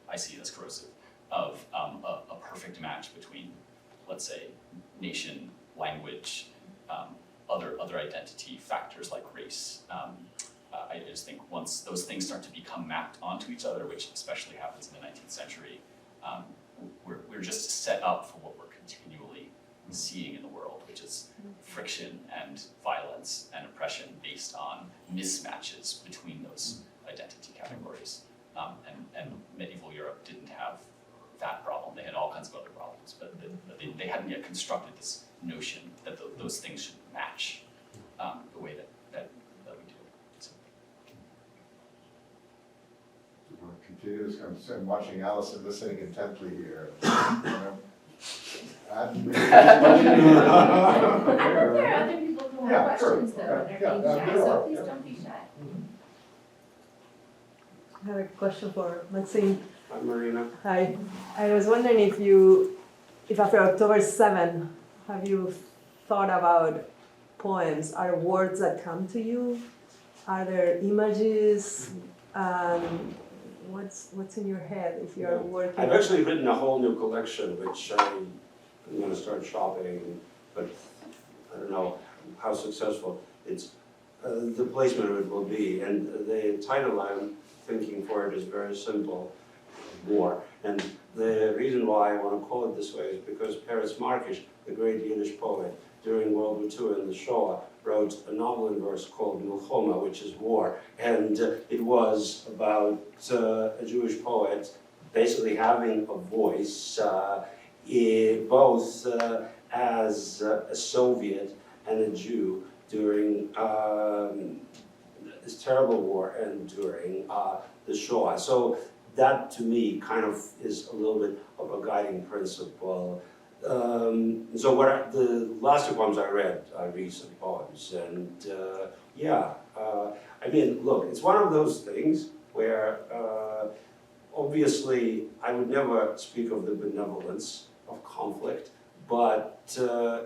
I see it as corrosive, of a perfect match between, let's say, nation, language, other identity factors like race. I just think once those things start to become mapped onto each other, which especially happens in the 19th century, we're just set up for what we're continually seeing in the world, which is friction and violence and oppression based on mismatches between those identity categories. And medieval Europe didn't have that problem. They had all kinds of other problems, but they hadn't yet constructed this notion that those things should match the way that we do. So. We want to continue this conversation. I'm watching Allison listening intently here. Are there other people who have questions though, and are being shy, so please don't be shy. I have a question for Maxim. Hi, Marina. Hi. I was wondering if after October 7, have you thought about poems? Are words that come to you Are there images? What's in your head if you're working? I've actually written a whole new collection, which I'm going to start shopping, but I don't know how successful it's. The placement of it will be, and the title I'm thinking for it is very simple: War. And the reason why I want to call it this way is because Peretz Markish, the great Yiddish poet, during World War II in the Shoah, wrote a novel in verse called Milchoma, which is war. And it was about a Jewish poet basically having a voice, both as a Soviet and a Jew during this terrible war and during the Shoah. So that to me kind of is a little bit of a guiding principle. So the last two poems I read are recent poems, and I mean, look, it's one of those things where obviously I would never speak of the benevolence of conflict, but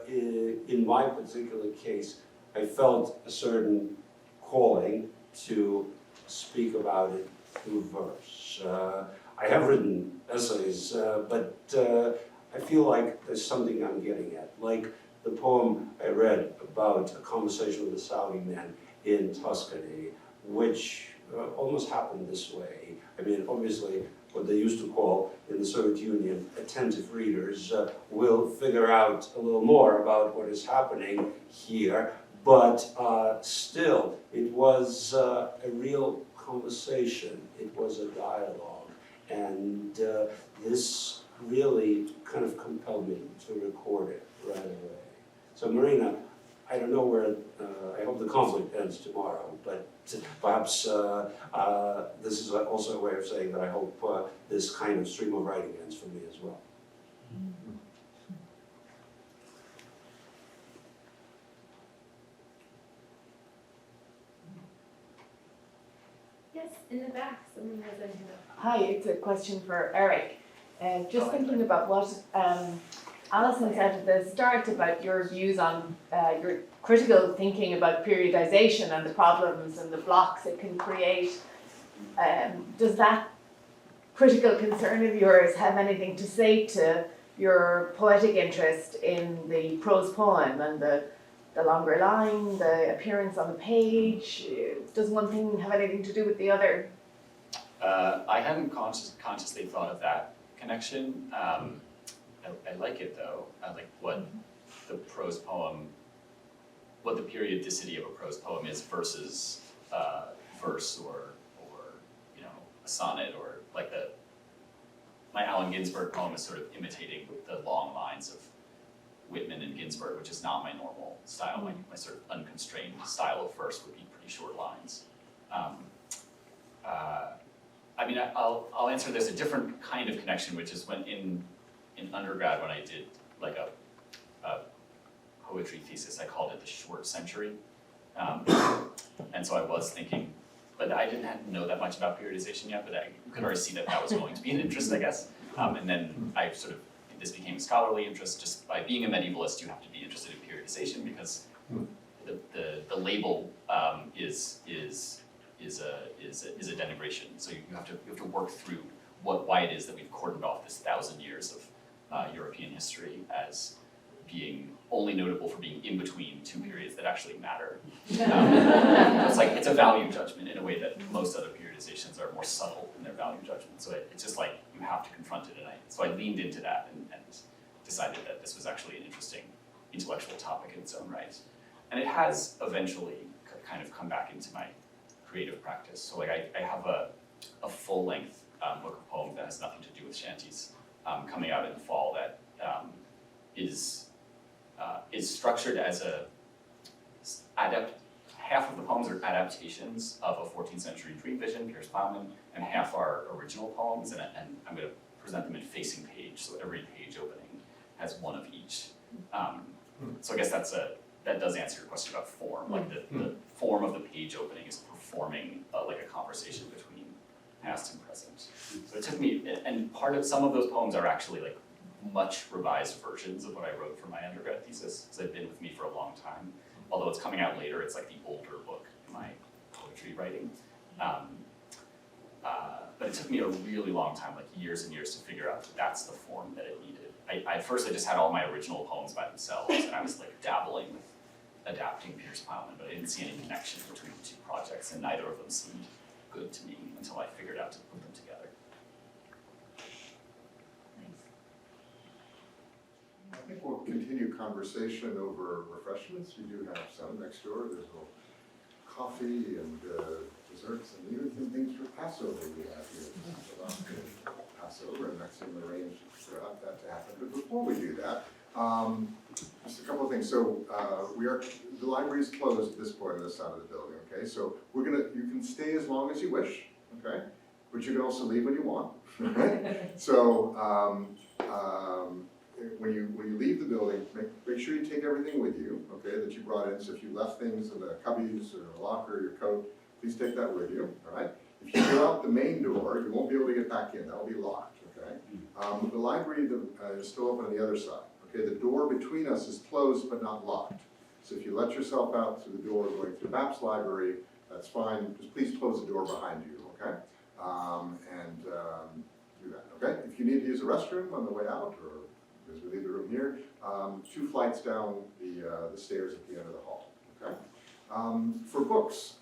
in my particular case, I felt a certain calling to speak about it through verse. I have written essays, but I feel like there's something I'm getting at. Like the poem I read about a conversation with a Saudi man in Tuscany, which almost happened this way. I mean, obviously, what they used to call in the Soviet Union attentive readers will figure out a little more about what is happening here, but still, it was a real conversation. It was a dialogue, and this really kind of compelled me to record it right away. So Marina, I don't know where, I hope the conflict ends tomorrow, but perhaps this is also a way of saying that I hope this kind of stream of writing ends for me as well. Yes, in the back, someone has a hand up. Hi, it's a question for Eric. Just thinking about what Allison said at the start about your views on your critical thinking about periodization and the problems and the blocks it can create. Does that critical concern of yours have anything to say to your poetic interest in the prose poem and the longer line, the appearance on the page? Does one thing have anything to do with the other? I hadn't consciously thought of that connection. I like it though. I like what the prose poem, what the periodicity of a prose poem is versus verse or you know, a sonnet, or like my Allen Ginsberg poem is sort of imitating the long lines of Whitman and Ginsberg, which is not my normal style. My sort of unconstrained style of verse would be pretty short lines. I mean, I'll answer there's a different kind of connection, which is when in undergrad when I did like a poetry thesis, I called it the short century. And so I was thinking, but I didn't know that much about periodization yet, but you could already see that was going to be an interest, I guess. And then I sort of, this became a scholarly interest. Just by being a medievalist, you have to be interested in periodization because the label is a denigration. So you have to work through why it is that we've cordoned off this 1,000 years of European history as being only notable for being in between two periods that actually matter. It's a value judgment in a way that most other periodizations are more subtle in their value judgment. So it's just like you have to confront it, so I leaned into that and decided that this was actually an interesting intellectual topic in its own right. And it has eventually kind of come back into my creative practice. So like I have a full-length book of poems that has nothing to do with Chanties coming out in the fall that is structured as half of the poems are adaptations of a 14th century dream vision, Piers Plowman, and half are original poems, and I'm going to present them in facing page, so every page opening has one of each. So I guess that does answer your question about form. Like the form of the page opening is performing like a conversation between past and present. So it took me, and some of those poems are actually like much revised versions of what I wrote for my undergrad thesis, because they've been with me for a long time. Although it's coming out later, it's like the older book in my poetry poetry writing. But it took me a really long time, like years and years, to figure out that that's the form that it needed. At first I just had all my original poems by themselves, and I was like dabbling with adapting Pierce Plowman, but I didn't see any connection between the two projects, and neither of them seemed good to me until I figured out to put them together. I think we'll continue conversation over refreshments. We do have some next door. There's a little coffee and desserts and even some things for Passover we have here. Passover, and Maxim arranged for that to happen. But before we do that, just a couple of things. So the library is closed at this point on this side of the building, okay? So you can stay as long as you wish, okay? But you can also leave when you want, right? So when you leave the building, make sure you take everything with you, okay, that you brought in. So if you left things in the cubbies or a locker, your coat, please take that with you, all right? If you go out the main door, you won't be able to get back in. That'll be locked, okay? The library is still open on the other side, okay? The door between us is closed but not locked. So if you let yourself out through the door going through BAP's library, that's fine. Just please close the door behind you, okay? Do that, okay? If you need to use a restroom on the way out, or because we leave the room here, 2 flights down the stairs at the end of the hall, okay? For books,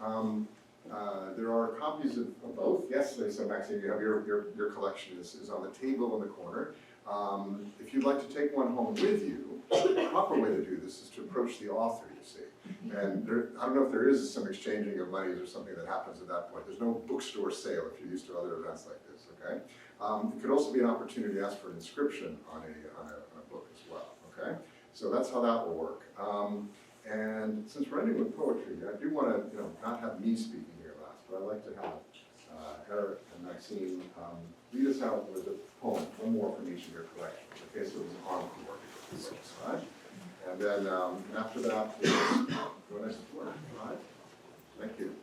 there are copies of both. Yes, so Maxine, you have your collection is on the table in the corner. If you'd like to take one home with you, the proper way to do this is to approach the author, you see. And I don't know if there is some exchanging of monies or something that happens at that point. There's no bookstore sale if you're used to other events like this, okay? It could also be an opportunity to ask for an inscription on a book as well, okay? So that's how that will work. And since we're ending with poetry, I do want to, not have me speaking here last, but I'd like to have Eric and Maxine lead us out with a poem, one more from each of your collections. Okay, so it's an encore, right? And then after that, go next to work, right? Thank you.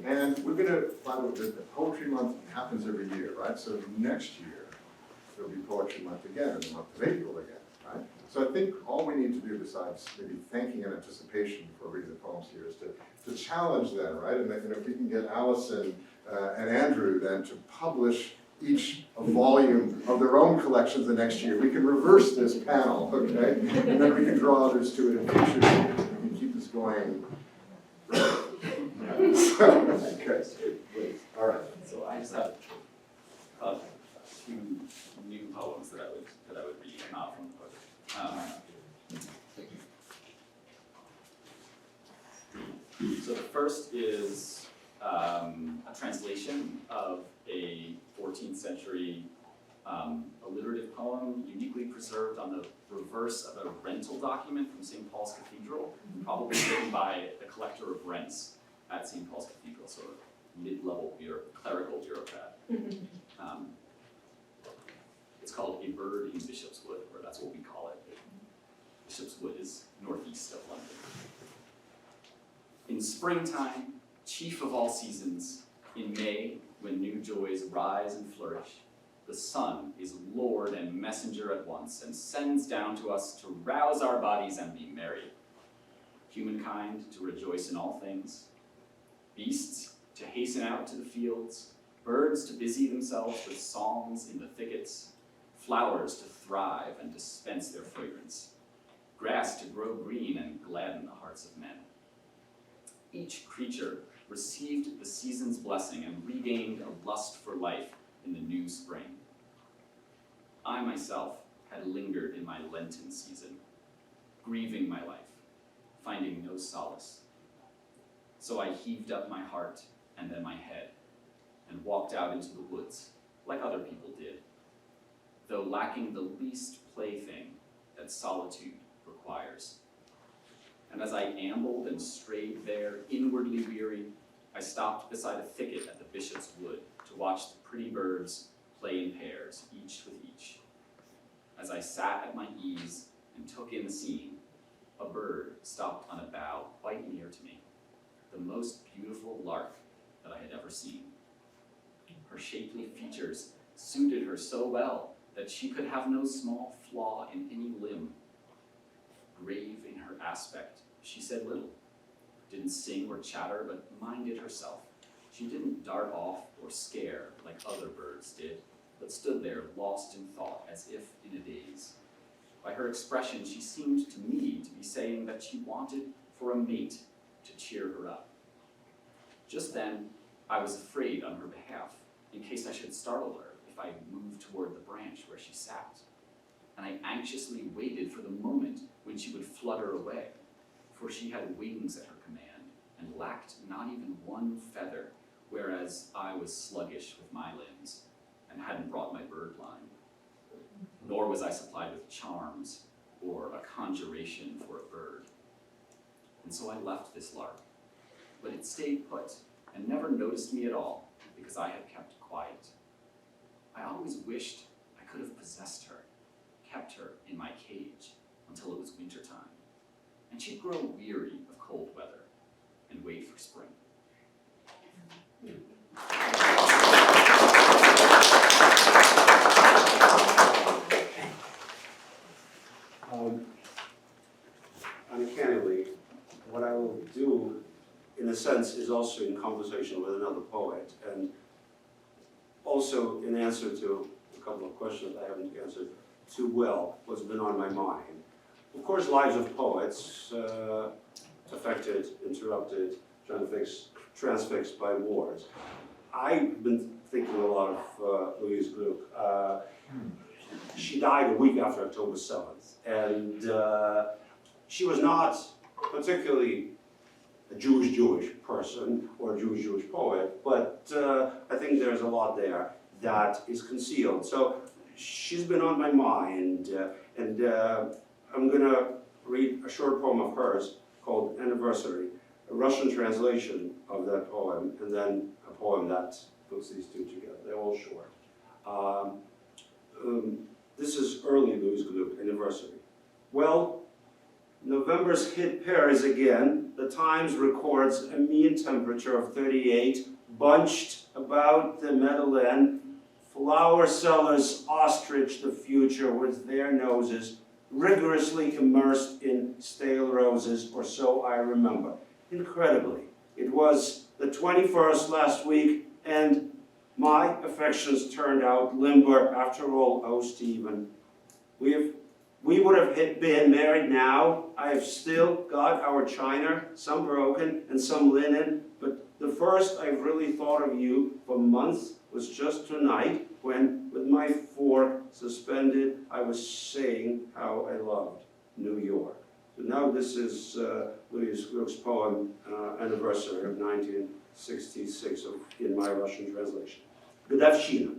And we're going to, by the way, the Poetry Month happens every year, right? So next year, there'll be Poetry Month again, in the month of April again, right? So I think all we need to do, besides maybe thanking in anticipation before reading the poems here, is to challenge them, right? And if we can get Allison and Andrew then to publish each a volume of their own collections the next year, we can reverse this panel, okay? And then we can draw others to it in future years. We can keep this going. Okay, all right. So I just have a few new poems that I would read, not from the book. So the first is a translation of a 14th century alliterative poem uniquely preserved on the reverse of a rental document from St. Paul's Cathedral, probably written by a collector of rents at St. Paul's Cathedral, so a mid-level clerical bureaucrat. It's called A Bird in Bishop's Wood, or that's what we call it. Bishop's Wood is northeast of London. In springtime, chief of all seasons, in May, when new joys rise and flourish, the sun is lord and messenger at once, and sends down to us to rouse our bodies and be merry. Humankind to rejoice in all things, beasts to hasten out to the fields, birds to busy themselves with songs in the thickets, flowers to thrive and dispense their fragrance, grass to grow green and gladden the hearts of men. Each creature received the season's blessing and regained a lust for life in the new spring. I myself had lingered in my Lenten season, grieving my life, finding no solace. So I heaved up my heart and then my head and walked out into the woods, like other people did, though lacking the least plaything that solitude requires. And as I ambled and strayed there, inwardly weary, I stopped beside a thicket at the Bishop's Wood to watch the pretty birds play in pairs, each with each. As I sat at my ease and took in the scene, a bird stopped on a bough quite near to me, the most beautiful lark that I had ever seen. Her shapely features suited her so well that she could have no small flaw in any limb. Grave in her aspect, she said little, didn't sing or chatter, but minded herself. She didn't dart off or scare like other birds did, but stood there lost in thought as if in a daze. By her expression, she seemed to me to be saying that she wanted for a mate to cheer her up. Just then, I was afraid on her behalf, in case I should startle her if I moved toward the branch where she sat. And I anxiously waited for the moment when she would flutter away, for she had wings at her command and lacked not even one feather, whereas I was sluggish with my limbs and hadn't brought my bird line. Nor was I supplied with charms or a conjuration for a bird. And so I left this lark, but it stayed put and never noticed me at all because I had kept quiet. I always wished I could have possessed her, kept her in my cage until it was wintertime, and she'd grow weary of cold weather and wait for spring. Uncannily, what I will do, in a sense, is also in conversation with another poet, and also in answer to a couple of questions I haven't answered too well, what's been on my mind. Of course, lives of poets affected, interrupted, transfixed by wars. I've been thinking a lot of Louise Gluck. She died a week after October 7th, and she was not particularly a Jewish person or a Jewish poet, but I think there's a lot there that is concealed. So she's been on my mind, and I'm going to read a short poem of hers called Anniversary, a Russian translation of that poem, and then a poem that puts these two together. They're all short. This is early Louise Gluck, Anniversary. Well, November's hit Paris again. The Times records a mean temperature of 38, bunched about the Madeleine. Flower sellers ostrich the future with their noses, rigorously immersed in stale roses, or so I remember. Incredibly, it was the 21st last week, and my affections turned out limber after all. Oh, Stephen, we would have been married now. I have still got our china, some broken and some linen, but the first I've really thought of you for months was just tonight, when, with my fork suspended, I was saying how I loved New York. So now this is Louise Gluck's poem, Anniversary of 1966, in my Russian translation. Годовщина.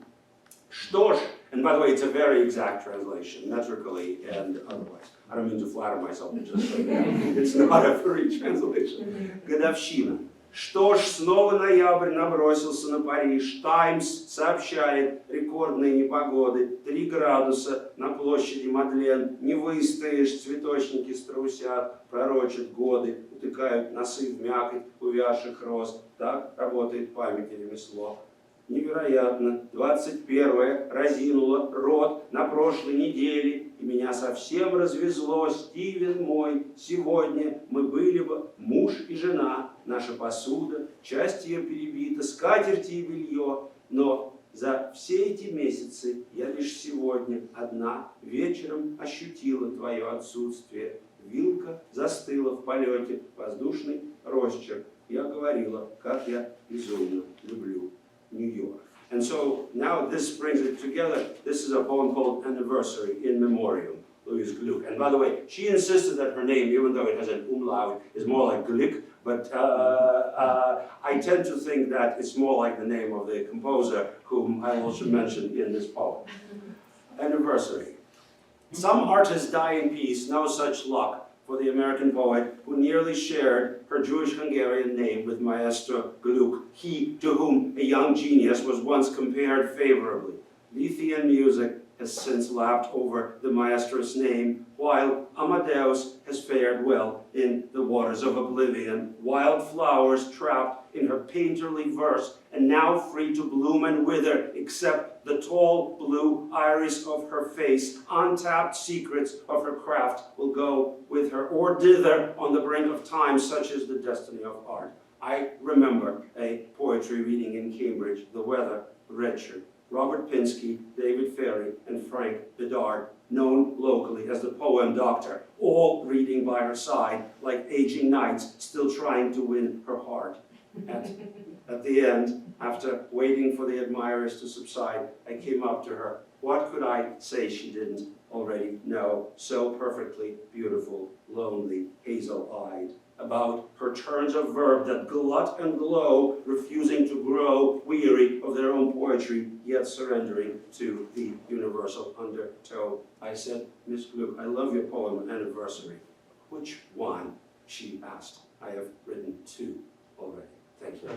Что ж, and by the way, it's a very exact translation, metrically and otherwise. I don't mean to flatter myself, but just so that it's not a free translation. Годовщина. Что ж, снова ноябрь набросился на Париж. Таймс сообщает рекордные непогоды. 3 градуса на площади Мадлен. Не выстоишь, цветочники струсят, пророчат годы, утыкают носы в мякоть увядших роз. Так работает память и ремесло. Невероятно, 21-е разинуло рот на прошлой неделе, и меня совсем развезло, Стивен мой, сегодня мы были бы муж и жена, наша посуда, часть ее перебита, скатерти и белье, но за все эти месяцы я лишь сегодня одна вечером ощутила твое отсутствие. Вилка застыла в полете, воздушный росчерк. Я говорила, как я безумно люблю New York. And so now this brings it together. This is a poem called Anniversary in Memoriam, Louise Gluck. And by the way, she insisted that her name, even though it has an umlaut, is more like Gluck, but I tend to think that it's more like the name of the composer whom I also mentioned in this poem. Anniversary. Some artists die in peace, no such luck for the American poet who nearly shared her Jewish-Hungarian name with Maestro Gluck, he to whom a young genius was once compared favorably. Lethean music has since lapped over the maestro's name, while Amadeus has fared well in the waters of oblivion. Wild flowers trapped in her painterly verse and now free to bloom and wither, except the tall blue iris of her face, untapped secrets of her craft will go with her, or dither on the brink of time, such is the destiny of art. I remember a poetry reading in Cambridge, The Weather, Redshirt, Robert Pinsky, David Ferry, and Frank Bedard, known locally as the Poem Doctor, all reading by her side like aging knights still trying to win her heart. At the end, after waiting for the admirers to subside, I came up to her. What could I say she didn't already know? So perfectly beautiful, lonely, hazel-eyed, about her turns of verb that glut and glow, refusing to grow, weary of their own poetry, yet surrendering to the universal undertow. I said, Miss Gluck, I love your poem Anniversary. Which one? She asked. I have written 2 already. Thank you.